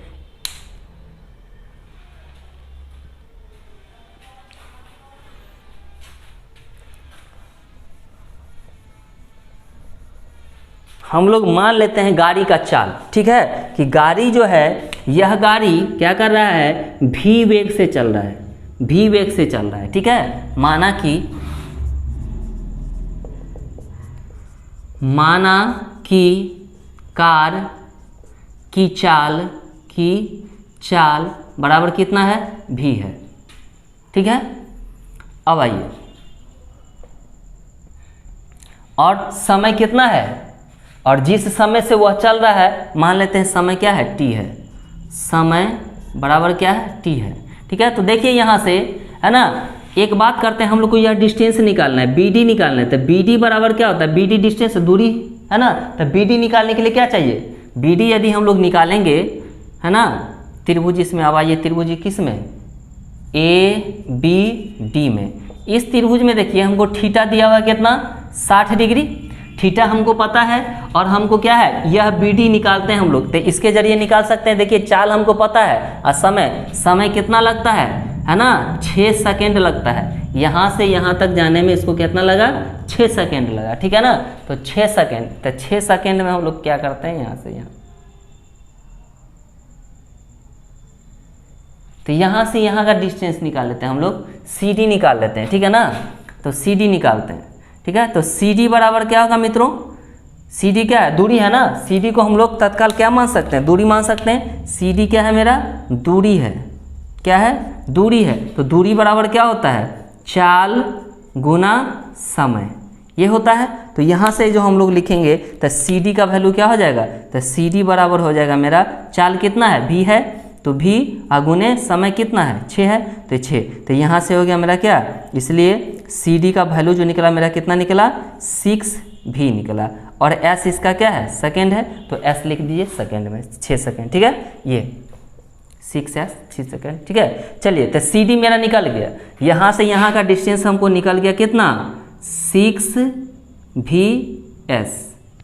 हम लोग मान लेते हैं गाड़ी का चाल, ठीक है, कि गाड़ी जो है, यह गाड़ी क्या कर रहा है, v वेग से चल रहा है, v वेग से चल रहा है, ठीक है। माना कि कार की चाल बराबर कितना है, v है, ठीक है। अब आइए, और समय कितना है, और जिस समय से वह चल रहा है मान लेते हैं समय क्या है, t है, समय बराबर क्या है, t है, ठीक है। तो देखिए यहाँ से, है ना, एक बात करते हैं, हम लोग को यह डिस्टेंस निकालना है, BD निकालना है। तो BD बराबर क्या होता है, BD डिस्टेंस दूरी, है ना। तो BD निकालने के लिए क्या चाहिए, BD यदि हम लोग निकालेंगे, है ना, त्रिभुज इसमें, अब आइए त्रिभुज किस में, ABD में। इस त्रिभुज में देखिए हमको थीटा दिया हुआ कितना, 60 डिग्री, थीटा हमको पता है, और हमको क्या है, यह BD निकालते हैं हम लोग, तो इसके जरिए निकाल सकते हैं। देखिए चाल हमको पता है, और समय कितना लगता है ना, 6 सेकेंड लगता है। यहाँ से यहाँ तक जाने में इसको कितना लगा, 6 सेकेंड लगा, ठीक है ना। तो 6 सेकेंड, तो 6 सेकेंड में हम लोग क्या करते हैं, यहाँ से यहाँ, तो यहाँ से यहाँ का डिस्टेंस निकाल लेते हैं हम लोग, CD निकाल लेते हैं, ठीक है ना। तो CD निकालते हैं, ठीक है। तो CD बराबर क्या होगा मित्रों, CD क्या है, दूरी है ना। CD को हम लोग तत्काल क्या मान सकते हैं, दूरी मान सकते हैं। CD क्या है मेरा, दूरी है, क्या है, दूरी है। तो दूरी बराबर क्या होता है, चाल गुना समय, ये होता है। तो यहाँ से जो हम लोग लिखेंगे तो CD का वैल्यू क्या हो जाएगा, तो CD बराबर हो जाएगा मेरा, चाल कितना है, v है, तो v अगुने समय कितना है, 6 है, तो 6। तो यहाँ से हो गया मेरा क्या, इसलिए CD का वैल्यू जो निकला मेरा कितना निकला, 6v निकला। और s इसका क्या है, सेकेंड है, तो s लिख दीजिए सेकेंड में, 6 सेकेंड, ठीक है, ये 6s 6 सेकेंड, ठीक है। चलिए, तो CD मेरा निकल गया, यहाँ से यहाँ का डिस्टेंस हमको निकल गया कितना, 6vs,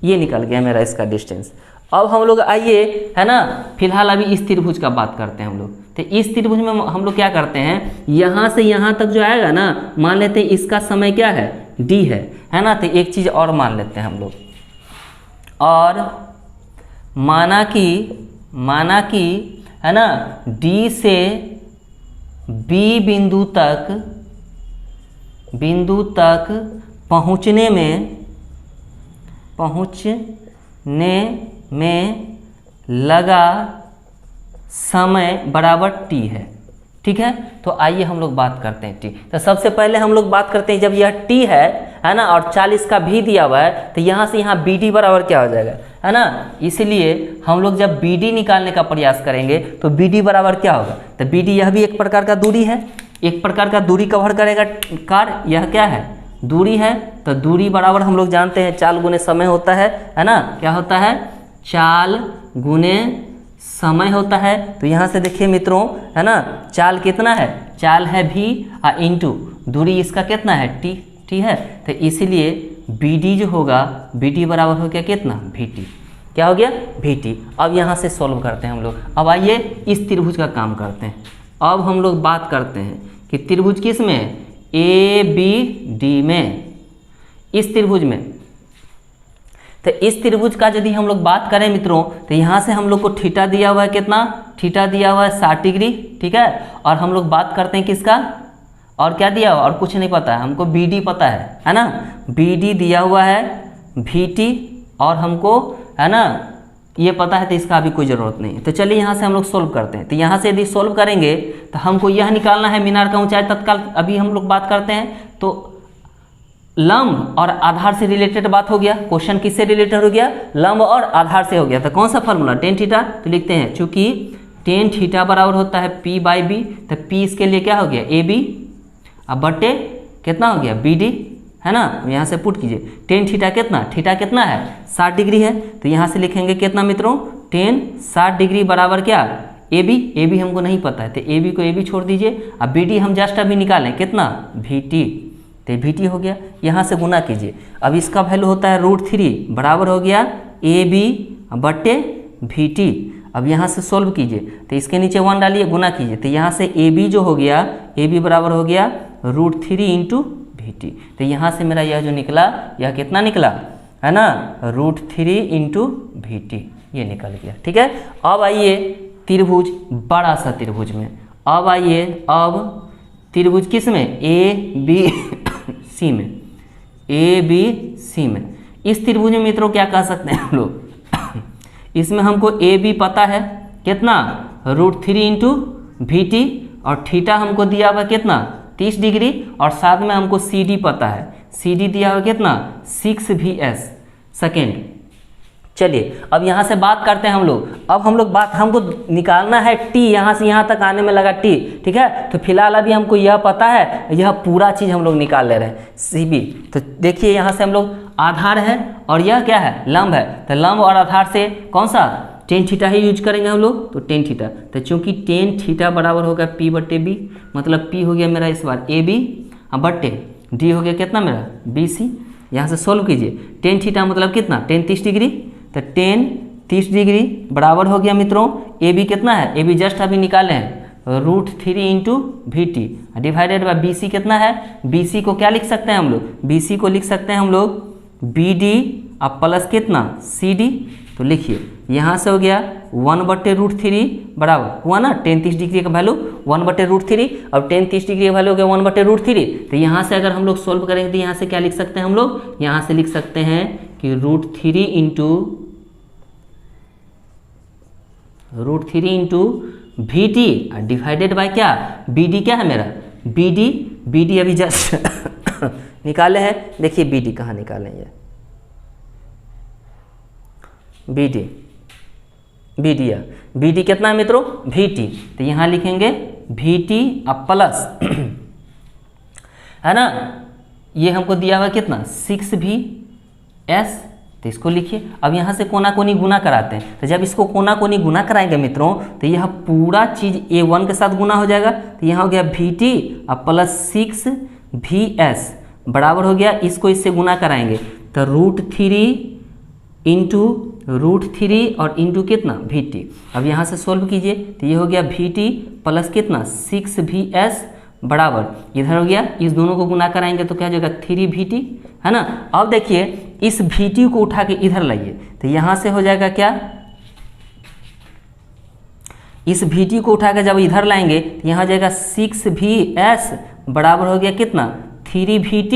ये निकल गया मेरा इसका डिस्टेंस। अब हम लोग आइए, है ना, फिलहाल अभी इस त्रिभुज का बात करते हैं हम लोग। तो इस त्रिभुज में हम लोग क्या करते हैं, यहाँ से यहाँ तक जो आएगा ना, मान लेते हैं इसका समय क्या है, d है ना। तो एक चीज़ और मान लेते हैं हम लोग, और माना कि है ना, D से B बिंदु तक पहुँचने में लगा समय बराबर t है, ठीक है। तो आइए हम लोग बात करते हैं t। तो सबसे पहले हम लोग बात करते हैं, जब यह t है ना, और 40 का भी दिया हुआ है, तो यहाँ से यहाँ BD बराबर क्या हो जाएगा, है ना। इसलिए हम लोग जब BD निकालने का प्रयास करेंगे तो BD बराबर क्या होगा, तो BD यह भी एक प्रकार का दूरी है, एक प्रकार का दूरी कवर करेगा कार, यह क्या है, दूरी है। तो दूरी बराबर हम लोग जानते हैं चाल गुने समय होता है ना, क्या होता है, चाल गुने समय होता है। तो यहाँ से देखिए मित्रों, है ना, चाल कितना है, चाल है v इंटू दूरी इसका कितना है, t, ठीक है। तो इसीलिए BD जो होगा, BD बराबर हो गया कितना, VT, क्या हो गया, VT। अब यहाँ से सॉल्व करते हैं हम लोग। अब आइए इस त्रिभुज का काम करते हैं। अब हम लोग बात करते हैं कि त्रिभुज किस में, ABD में, इस त्रिभुज में। तो इस त्रिभुज का यदि हम लोग बात करें मित्रों, तो यहाँ से हम लोग को थीटा दिया हुआ है कितना, थीटा दिया हुआ है 60 डिग्री, ठीक है। और हम लोग बात करते हैं किसका, और क्या दिया हुआ, और कुछ नहीं पता है हमको, BD पता है ना, BD दिया हुआ है, VT और हमको, है ना, ये पता है, तो इसका अभी कोई ज़रूरत नहीं है। तो चलिए यहाँ से हम लोग सोल्व करते हैं। तो यहाँ से यदि सोल्व करेंगे तो हमको यह निकालना है मीनार का ऊंचाई तत्काल। अभी हम लोग बात करते हैं, तो लंब और आधार से रिलेटेड बात हो गया। क्वेश्चन किससे रिलेटेड हो गया, लंब और आधार से हो गया। तो कौन सा फार्मूला, टेन थीटा। तो लिखते हैं, चूंकि टेन थीटा बराबर होता है P/B, तो P इसके लिए क्या हो गया, AB, अब बटे कितना हो गया, BD, है ना। यहाँ से पुट कीजिए, टेन थीटा कितना, थीटा कितना है 60 डिग्री है। तो यहाँ से लिखेंगे कितना मित्रों, टेन 60 डिग्री बराबर क्या, ए बी हमको नहीं पता है तो ए बी को ए बी छोड़ दीजिए। अब बी डी हम जस्ट अभी निकालें कितना, वी टी, तो वी टी हो गया। यहाँ से गुना कीजिए, अब इसका वैल्यू होता है √3 बराबर हो गया ए बी बट्टे वी टी। अब यहाँ से सोल्व कीजिए तो इसके नीचे 1 डालिए, गुना कीजिए तो यहाँ से ए बी जो हो गया, ए बी बराबर हो गया √3 इंटू वी टी। तो यहाँ से मेरा यह जो निकला, यह कितना निकला है ना, √3 इंटू वी टी, ये निकल गया। ठीक है, अब आइए त्रिभुज, बड़ा सा त्रिभुज में, अब आइए अब त्रिभुज किस में, ए बी सी में, ए बी सी में। इस त्रिभुज में मित्रों क्या कह सकते हैं हम लोग, इसमें हमको ए बी पता है कितना, √3 इंटू वी टी, और थीटा हमको दिया हुआ कितना 30 डिग्री, और साथ में हमको सी डी पता है, सी डी दिया हुआ कितना 6 सेकेंड। चलिए अब यहाँ से बात करते हैं हम लोग। अब हम लोग बात, हमको निकालना है टी, यहाँ से यहाँ तक आने में लगा टी। ठीक है, तो फिलहाल अभी हमको यह पता है, यह पूरा चीज़ हम लोग निकाल ले रहे हैं सी बी। तो देखिए यहाँ से हम लोग आधार है और यह क्या है, लंब है, तो लंब और आधार से कौन सा, टेन थीटा ही यूज करेंगे हम लोग, तो टेन थीटा। तो चूंकि टेन थीटा बराबर होगा पी बट्टे बी, मतलब पी हो गया मेरा इस बार ए बी बट्टे डी हो गया कितना मेरा बी सी। यहाँ से सोल्व कीजिए, टेन थीटा मतलब कितना, टेन 30 डिग्री, तो टेन 30 डिग्री बराबर हो गया मित्रों ए बी कितना है, ए बी जस्ट अभी निकाले हैं √3 into V T divided by B C कितना है, बी सी को क्या लिख सकते हैं हम लोग, बी सी को लिख सकते हैं हम लोग बी डी अब प्लस कितना सी डी। तो लिखिए यहाँ से हो गया 1/√3 बराबर हुआ ना, टेन 30 डिग्री का वैल्यू 1/√3, अब टेन 30 डिग्री का वैल्यू हो गया 1/√3। तो यहाँ से अगर हम लोग सोल्व करेंगे तो यहाँ से क्या लिख सकते हैं हम लोग, यहाँ से लिख सकते हैं कि √3 into V T divided by क्या, बी डी क्या है मेरा, बी डी अभी जस्ट निकाले हैं। देखिए बी डी कहाँ निकालें, ये बी डी कितना है मित्रों, वी टी, तो यहाँ लिखेंगे वी टी अब प्लस है ना, ये हमको दिया हुआ कितना 6VS, तो इसको लिखिए। अब यहाँ से कोना कोनी गुना कराते हैं, तो जब इसको कोना कोनी गुना कराएंगे मित्रों तो यह पूरा चीज़ A1 के साथ गुना हो जाएगा, तो यहाँ हो गया VT अब प्लस 6VS बराबर हो गया, इसको इससे गुना कराएंगे तो √3 और इंटू कितना VT। अब यहाँ से सोल्व कीजिए तो ये हो गया VT प्लस कितना 6VS बराबर इधर हो गया, इस दोनों को गुना कराएंगे तो क्या हो जाएगा 3VT है ना। अब देखिए इस VT को उठा के इधर लाइए तो यहाँ से हो जाएगा क्या, इस VT को उठा के जब इधर लाएंगे तो यहाँ हो जाएगा 6VS बराबर हो गया कितना 3VT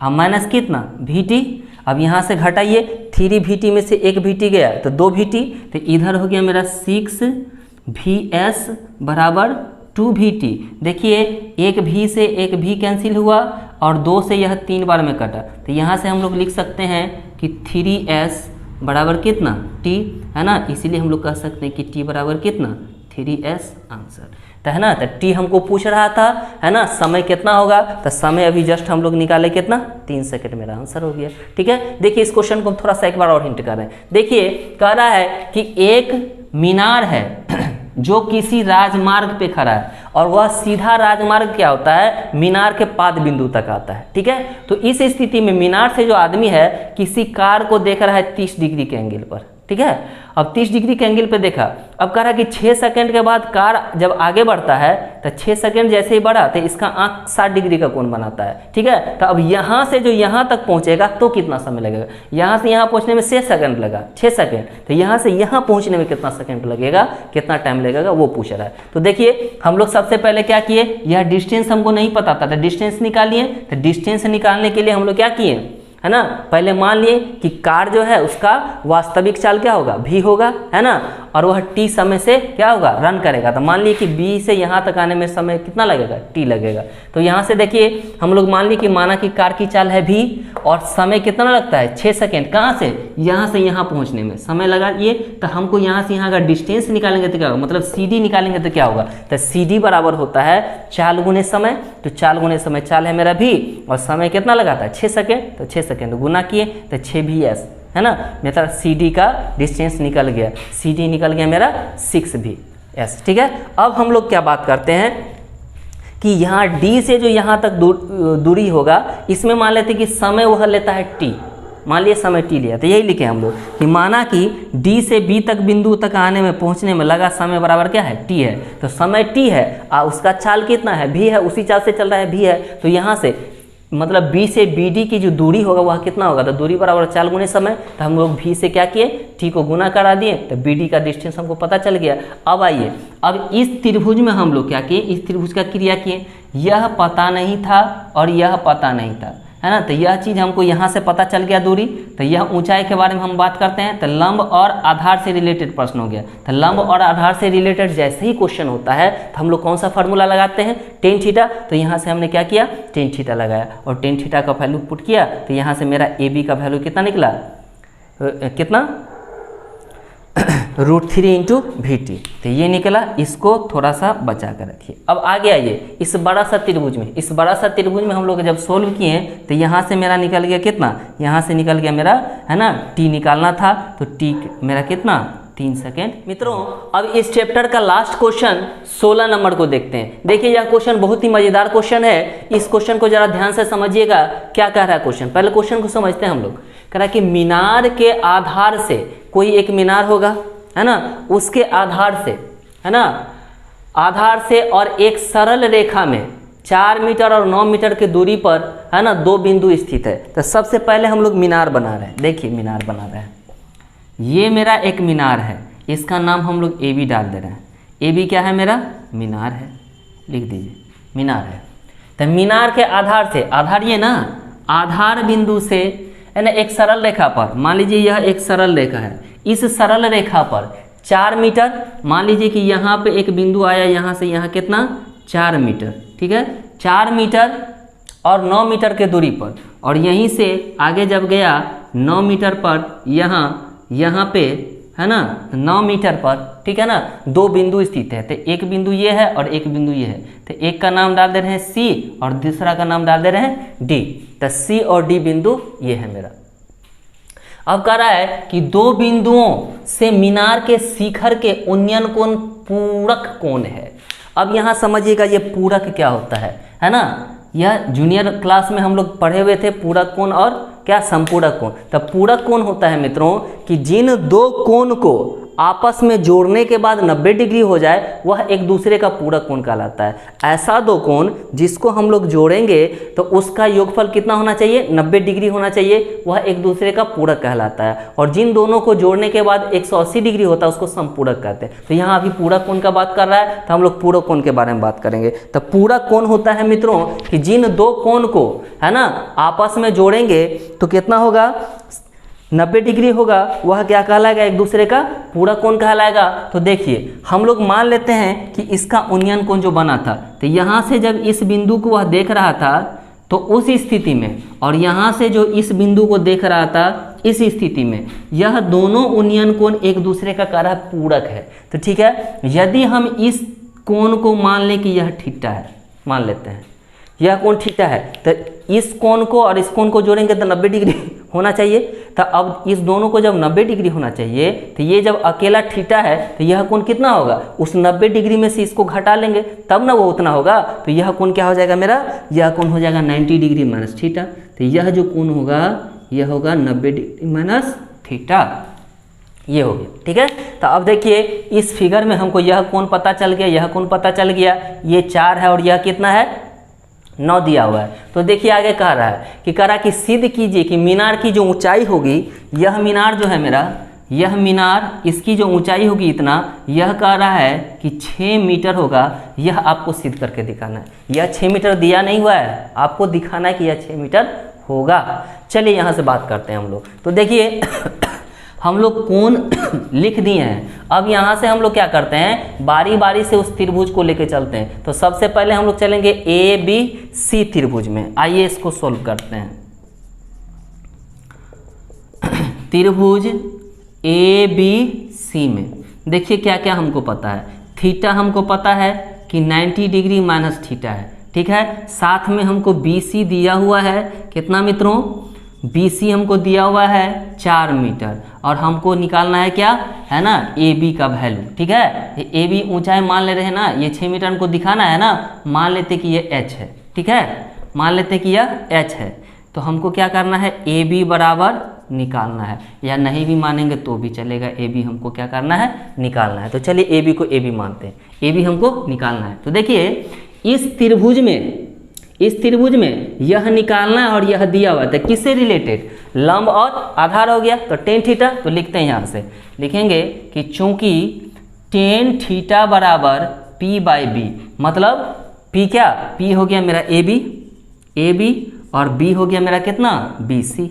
और माइनस कितना VT। अब यहाँ से घटाइए 3VT में से एक VT गया तो 2VT, तो इधर हो गया मेरा 6VS बराबर 2VT। देखिए एक V से एक V कैंसिल हुआ और 2 से यह 3 बार में कटा, तो यहाँ से हम लोग लिख सकते हैं कि 3S बराबर कितना T है ना, इसीलिए हम लोग कह सकते हैं कि T बराबर कितना 3S आंसर, तो है ना। तो T हमको पूछ रहा था है ना, समय कितना होगा, तो समय अभी जस्ट हम लोग निकाले कितना 3 सेकंड, मेरा आंसर हो गया। ठीक है, देखिए इस क्वेश्चन को थोड़ा सा एक बार और हिंट कर रहे हैं। देखिए कह रहा है कि एक मीनार है जो किसी राजमार्ग पे खड़ा है और वह सीधा राजमार्ग क्या होता है, मीनार के पाद बिंदु तक आता है। ठीक है, तो इस स्थिति में मीनार से जो आदमी है किसी कार को देख रहा है 30 डिग्री के एंगल पर। ठीक है, अब 30 डिग्री के एंगल पे देखा, अब कह रहा है कि 6 सेकंड के बाद कार जब आगे बढ़ता है तो 6 सेकंड जैसे ही बढ़ा तो इसका आंख 60 डिग्री का कोण बनाता है। ठीक है, तो अब यहाँ से जो यहाँ तक पहुँचेगा तो कितना समय लगेगा, यहाँ से यहाँ पहुँचने में 6 सेकंड लगा, 6 सेकंड, तो यहाँ से यहाँ पहुँचने में कितना सेकंड लगेगा, कितना टाइम लगेगा वो पूछ रहा है। तो देखिए हम लोग सबसे पहले क्या किए, यह डिस्टेंस हमको नहीं पता था तो डिस्टेंस निकालिए। तो डिस्टेंस निकालने के लिए हम लोग क्या किए है ना, पहले मान लिए कि कार जो है उसका वास्तविक चाल क्या होगा v होगा है ना, और वह t समय से क्या होगा रन करेगा, तो मान लिए कि b से यहाँ तक आने में समय कितना लगेगा t लगेगा। तो यहाँ से देखिए हम लोग मान लिए कि माना कि कार की चाल है v और समय कितना लगता है 6 सेकेंड, कहाँ से यहाँ पहुँचने में समय लगा ये, तो हमको यहाँ से यहाँ का डिस्टेंस निकालेंगे तो क्या होगा, मतलब CD निकालेंगे तो क्या होगा, तो CD बराबर होता है चाल गुने समय, तो चाल गुने समय चाल है मेरा v और समय कितना लगाता है 6 सेकेंड, तो 6 सेकेंड गुना किए तो 6VS है ना, मेरा CD का डिस्टेंस निकल गया, CD निकल गया मेरा 6B S, ठीक है। अब हम लोग क्या बात करते हैं कि यहाँ D से जो यहाँ तक दूरी होगा, इसमें मान लेते हैं कि समय वह लेता है T, मान लिया समय T लिया, तो यही लिखे हम लोग कि माना कि D से B तक बिंदु तक आने में पहुँचने में लगा समय बराबर क्या है, T है। तो समय T है और उसका चाल कितना है, V है, उसी चाल से चल रहा है V है। तो यहाँ से मतलब B से BD की जो दूरी होगा वह कितना होगा, तो दूरी बराबर चाल गुने समय। तो हम लोग V से क्या किए, T को गुना करा दिए, तो BD का डिस्टेंस हमको पता चल गया। अब आइए, अब इस त्रिभुज में हम लोग क्या किए, इस त्रिभुज का क्रिया किए, यह पता नहीं था और यह पता नहीं था, है ना। तो यह चीज़ हमको यहाँ से पता चल गया दूरी। तो यह ऊंचाई के बारे में हम बात करते हैं, तो लंब और आधार से रिलेटेड प्रश्न हो गया। तो लंब और आधार से रिलेटेड जैसे ही क्वेश्चन होता है तो हम लोग कौन सा फार्मूला लगाते हैं, टेन थीटा। तो यहाँ से हमने क्या किया, टेन थीटा लगाया और टेन थीटा का वैल्यू पुट किया। तो यहाँ से मेरा AB का वैल्यू कितना निकला, कितना √3 इंटू VT, तो ये निकला। इसको थोड़ा सा बचा कर रखिए। अब आगे आइए, इस बड़ा सा त्रिभुज में, इस बड़ा सा त्रिभुज में हम लोग जब सोल्व किए तो यहाँ से मेरा निकल गया कितना, यहाँ से निकल गया मेरा, है ना, T निकालना था, तो T मेरा कितना 3 सेकेंड। मित्रों अब इस चैप्टर का लास्ट क्वेश्चन 16 नंबर को देखते हैं। देखिए यह क्वेश्चन बहुत ही मजेदार क्वेश्चन है, इस क्वेश्चन को जरा ध्यान से समझिएगा क्या कह रहा है क्वेश्चन। पहले क्वेश्चन को समझते हैं हम लोग। कह रहा है कि मीनार के आधार से, कोई एक मीनार होगा, है ना, उसके आधार से, है ना, आधार से और एक सरल रेखा में 4 मीटर और 9 मीटर की दूरी पर, है ना, 2 बिंदु स्थित है। तो सबसे पहले हम लोग मीनार बना रहे हैं। देखिए मीनार बना रहे हैं, ये मेरा एक मीनार है, इसका नाम हम लोग AB डाल दे रहे हैं। AB क्या है मेरा, मीनार है, लिख दीजिए मीनार है। तो मीनार के आधार से, आधार ये ना, आधार बिंदु से, है ना, एक सरल रेखा पर, मान लीजिए यह एक सरल रेखा है, इस सरल रेखा पर 4 मीटर, मान लीजिए कि यहाँ पे एक बिंदु आया, यहाँ से यहाँ कितना 4 मीटर, ठीक है, 4 मीटर और 9 मीटर के दूरी पर, और यहीं से आगे जब गया 9 मीटर पर, यहाँ पे, है ना, 9 मीटर पर, ठीक है ना, 2 बिंदु स्थित है। तो एक बिंदु ये है और एक बिंदु ये है। तो एक का नाम डाल दे रहे हैं C और दूसरा का नाम डाल दे रहे हैं D। तो C और D बिंदु ये है मेरा। अब कह रहा है कि 2 बिंदुओं से मीनार के शिखर के उन्नयन कोण पूरक कोण है। अब यहाँ समझिएगा ये पूरक क्या होता है ना, यह जूनियर क्लास में हम लोग पढ़े हुए थे, पूरक कोण और क्या संपूरक कोण। तो पूरक कोण होता है मित्रों कि जिन 2 कोण को आपस में जोड़ने के बाद 90 डिग्री हो जाए वह एक दूसरे का पूरक कोण कहलाता है। ऐसा 2 कोण जिसको हम लोग जोड़ेंगे तो उसका योगफल कितना होना चाहिए, 90 डिग्री होना चाहिए, वह एक दूसरे का पूरक कहलाता है। और जिन दोनों को जोड़ने के बाद 180 डिग्री होता है उसको समपूरक कहते हैं। तो यहाँ अभी पूरक कोण का बात कर रहा है, तो हम लोग पूरक कोण के बारे में बात करेंगे। तो पूरक कोण होता है मित्रों कि जिन 2 कोण को, है ना, आपस में जोड़ेंगे तो कितना होगा, 90 डिग्री होगा, वह क्या कहलाएगा, एक दूसरे का पूरक कोण कहलाएगा। तो देखिए हम लोग मान लेते हैं कि इसका उन्नयन कोण जो बना था, तो यहाँ से जब इस बिंदु को वह देख रहा था तो उस स्थिति में, और यहाँ से जो इस बिंदु को देख रहा था इस स्थिति में, यह दोनों उन्नयन कोण एक दूसरे का कार्य पूरक है। तो ठीक है, यदि हम इस कोण को मान लें कि यह थीटा है, मान लेते हैं यह कोण थीटा है, तो इस कोण को और इस कोण को जोड़ेंगे तो 90 डिग्री होना चाहिए। तो अब इस दोनों को जब 90 डिग्री होना चाहिए, तो ये जब अकेला थीटा है तो यह कोण कितना होगा, उस 90 डिग्री में से इसको घटा लेंगे तब ना वो उतना होगा। तो यह कोण क्या हो जाएगा मेरा, यह कोण हो जाएगा 90 डिग्री माइनस थीटा। तो यह जो कोण होगा यह होगा 90 डिग्री माइनस थीटा, ये हो गया। ठीक है, तो अब देखिए इस फिगर में हमको यह कोण पता चल गया, यह कोण पता चल गया, ये 4 है और यह कितना है 9 दिया हुआ है। तो देखिए आगे कह रहा है कि कह रहा कि सिद्ध कीजिए कि मीनार की जो ऊंचाई होगी, यह मीनार जो है मेरा, यह मीनार इसकी जो ऊंचाई होगी इतना, यह कह रहा है कि 6 मीटर होगा। यह आपको सिद्ध करके दिखाना है। यह 6 मीटर दिया नहीं हुआ है, आपको दिखाना है कि यह 6 मीटर होगा। चलिए यहाँ से बात करते हैं हम लोग। तो देखिए हम लोग कोण लिख दिए हैं। अब यहाँ से हम लोग क्या करते हैं, बारी बारी से उस त्रिभुज को लेके चलते हैं। तो सबसे पहले हम लोग चलेंगे ABC त्रिभुज में। आइए इसको सोल्व करते हैं। त्रिभुज ABC में देखिए क्या क्या हमको पता है। थीटा हमको पता है कि 90 डिग्री माइनस थीटा है, ठीक है। साथ में हमको BC दिया हुआ है, कितना मित्रों, BC हमको दिया हुआ है 4 मीटर और हमको निकालना है क्या है ना AB का वैल्यू। ठीक है, AB ऊंचाई मान ले रहे हैं ना, ये 6 मीटर हमको दिखाना है ना, मान लेते कि ये h है। ठीक है, मान लेते कि यह h है, तो हमको क्या करना है AB बराबर निकालना है, या नहीं भी मानेंगे तो भी चलेगा, AB हमको क्या करना है निकालना है। तो चलिए AB को AB मानते हैं, AB हमको निकालना है। तो देखिए इस त्रिभुज में यह निकालना है और यह दिया हुआ है, किससे रिलेटेड, लंब और आधार हो गया। तो टेन थीटा, तो लिखते हैं यहाँ से, लिखेंगे कि चूंकि टेन थीटा बराबर P/B, मतलब P क्या, P हो गया मेरा AB और B हो गया मेरा कितना BC।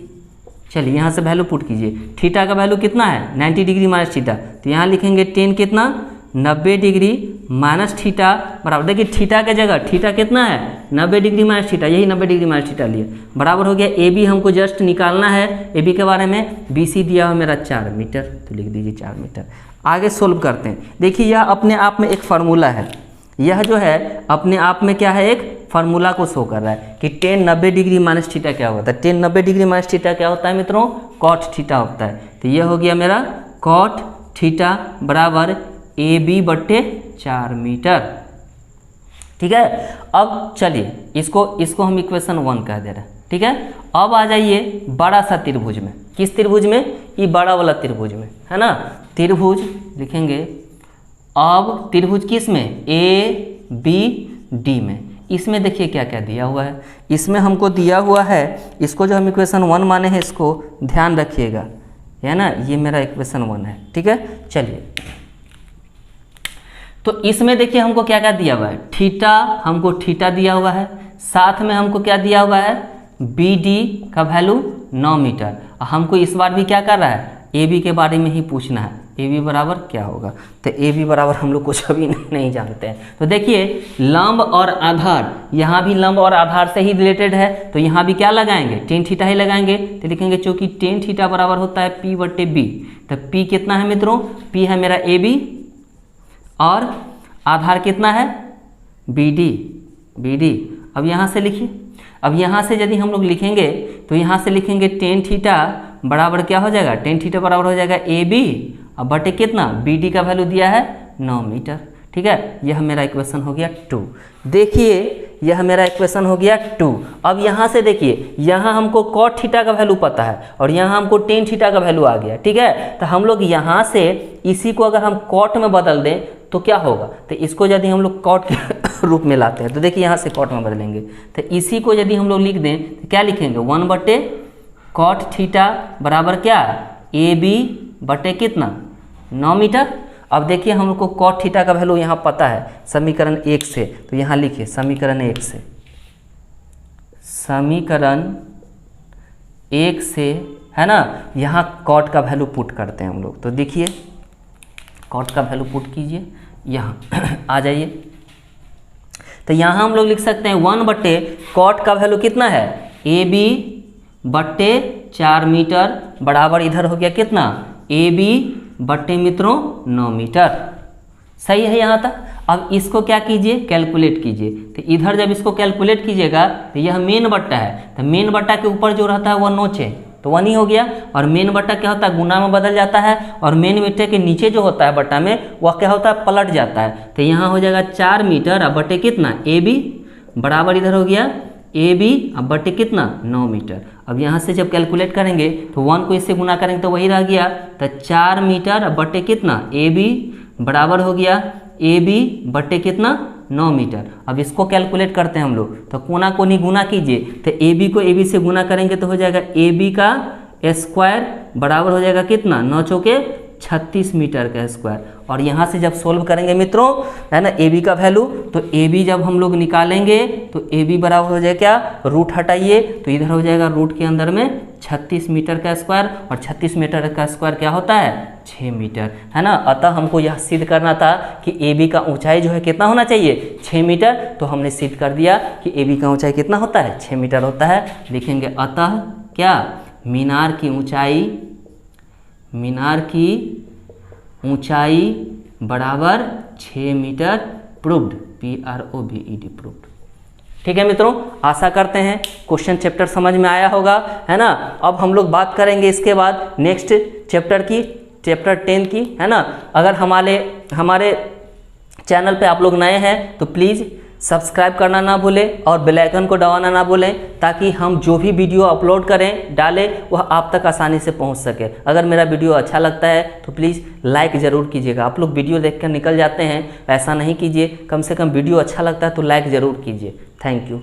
चलिए यहाँ से वैल्यू पुट कीजिए, थीटा का वैल्यू कितना है 90 डिग्री माइनस थीटा, तो यहाँ लिखेंगे टेन कितना 90 डिग्री माइनस थीटा बराबर, देखिए थीटा के जगह थीटा कितना है 90 डिग्री माइनस थीटा, यही 90 डिग्री माइनस थीटा लिए, बराबर हो गया AB हमको जस्ट निकालना है AB के बारे में, BC दिया हुआ मेरा 4 मीटर, तो लिख दीजिए 4 मीटर। आगे सोल्व करते हैं। देखिए यह अपने आप में एक फार्मूला है, यह जो है अपने आप में क्या है एक फार्मूला को शो कर रहा है कि टेन 90 डिग्री माइनस थीटा क्या होता है, टेन 90 डिग्री माइनस थीटा क्या होता है मित्रों, कॉट थीटा होता है। तो यह हो गया मेरा कॉट थीटा बराबर AB बट्टे 4 मीटर। ठीक है, अब चलिए इसको हम इक्वेशन 1 कह दे रहे हैं। ठीक है, अब आ जाइए बड़ा सा त्रिभुज में, किस त्रिभुज में, ये बड़ा वाला त्रिभुज में है ना, त्रिभुज लिखेंगे। अब त्रिभुज किस में, ABD में, इसमें देखिए क्या क्या दिया हुआ है, इसमें हमको दिया हुआ है, इसको जो हम इक्वेशन 1 माने हैं इसको ध्यान रखिएगा, है ना, ये मेरा इक्वेशन 1 है। ठीक है, चलिए तो इसमें देखिए हमको क्या क्या दिया हुआ है, थीटा, हमको थीटा दिया हुआ है, साथ में हमको क्या दिया हुआ है BD का वैल्यू 9 मीटर, हमको इस बार भी क्या कर रहा है AB के बारे में ही पूछना है, AB बराबर क्या होगा। तो AB बराबर हम लोग कुछ अभी नहीं जानते हैं। तो देखिए लंब और आधार, यहाँ भी लंब और आधार से ही रिलेटेड है, तो यहाँ भी क्या लगाएंगे टेन थीटा ही लगाएंगे। तो लिखेंगे चूंकि टेन थीटा बराबर होता है P/B, तो P कितना है मित्रों, P है मेरा AB और आधार कितना है BD। अब यहाँ से लिखिए, अब यहाँ से यदि हम लोग लिखेंगे तो यहाँ से लिखेंगे टेन थीटा बराबर क्या हो जाएगा, टेन थीटा बराबर हो जाएगा AB और बटे कितना BD का वैल्यू दिया है 9 मीटर। ठीक है, यह मेरा इक्वेशन हो गया 2। देखिए यह मेरा इक्वेशन हो गया 2। अब यहाँ से देखिए, यहाँ हमको कॉट थीटा का वैल्यू पता है और यहाँ हमको टेन थीटा का वैल्यू आ गया। ठीक है, तो हम लोग यहाँ से इसी को अगर हम कॉट में बदल दें तो क्या होगा, तो इसको यदि हम लोग कॉट के रूप में लाते हैं तो देखिए यहाँ से कॉट में बदलेंगे, तो इसी को यदि हम लोग लिख दें तो क्या लिखेंगे 1 बटे कॉट थीटा बराबर क्या AB बटे कितना 9 मीटर। अब देखिए हम लोग को कॉट थीटा का वैल्यू यहाँ पता है समीकरण 1 से, तो यहाँ लिखिए समीकरण 1 से, समीकरण 1 से है ना, यहाँ कॉट का वैल्यू पुट करते हैं हम लोग। तो देखिए कॉट का वैल्यू पुट कीजिए, यहाँ आ जाइए, तो यहाँ हम लोग लिख सकते हैं 1 बट्टे कॉट का वैल्यू कितना है AB बट्टे 4 मीटर बराबर इधर हो गया कितना AB बट्टे मित्रों 9 मीटर। सही है यहाँ तक। अब इसको क्या कीजिए कैलकुलेट कीजिए, तो इधर जब इसको कैलकुलेट कीजिएगा तो यह मेन बट्टा है, तो मेन बट्टा के ऊपर जो रहता है वह नोच है, तो 1 ही हो गया, और मेन बट्टा क्या होता है गुना में बदल जाता है, और मेन बट्टे के नीचे जो होता है बट्टा में वह क्या होता है पलट जाता है। तो यहाँ हो जाएगा 4 मीटर अब बटे कितना AB बराबर इधर हो गया AB अब बटे कितना 9 मीटर। अब यहाँ से जब कैलकुलेट करेंगे तो 1 को इससे गुना करेंगे तो वही रह गया, तो 4 मीटर अब बटे कितना AB बराबर हो गया AB बटे कितना 9 मीटर। अब इसको कैलकुलेट करते हैं हम लोग, तो कोना कोनी गुना कीजिए, तो AB को AB से गुना करेंगे तो हो जाएगा AB का स्क्वायर बराबर हो जाएगा कितना 9 चौके 36 मीटर का स्क्वायर। और यहाँ से जब सोल्व करेंगे मित्रों है ना AB का वैल्यू, तो AB जब हम लोग निकालेंगे तो AB बराबर हो जाएगा क्या, रूट हटाइए तो इधर हो जाएगा रूट के अंदर में 36 मीटर का स्क्वायर, और 36 मीटर का स्क्वायर क्या होता है 6 मीटर है ना। अतः हमको यह सिद्ध करना था कि AB का ऊंचाई जो है कितना होना चाहिए 6 मीटर, तो हमने सिद्ध कर दिया कि AB का ऊंचाई कितना होता है 6 मीटर होता है। लिखेंगे अतः क्या मीनार की ऊंचाई बराबर 6 मीटर प्रूव्ड, PROVED प्रूव्ड। ठीक है मित्रों, आशा करते हैं क्वेश्चन चैप्टर समझ में आया होगा, है ना। अब हम लोग बात करेंगे इसके बाद नेक्स्ट चैप्टर की, चैप्टर 10 की, है ना। अगर हमारे चैनल पे आप लोग नए हैं तो प्लीज़ सब्सक्राइब करना ना भूलें और बेल आइकन को दबाना ना भूलें, ताकि हम जो भी वीडियो अपलोड करें डालें वह आप तक आसानी से पहुंच सके। अगर मेरा वीडियो अच्छा लगता है तो प्लीज़ लाइक ज़रूर कीजिएगा। आप लोग वीडियो देखकर निकल जाते हैं, ऐसा नहीं कीजिए, कम से कम वीडियो अच्छा लगता है तो लाइक ज़रूर कीजिए। Thank you.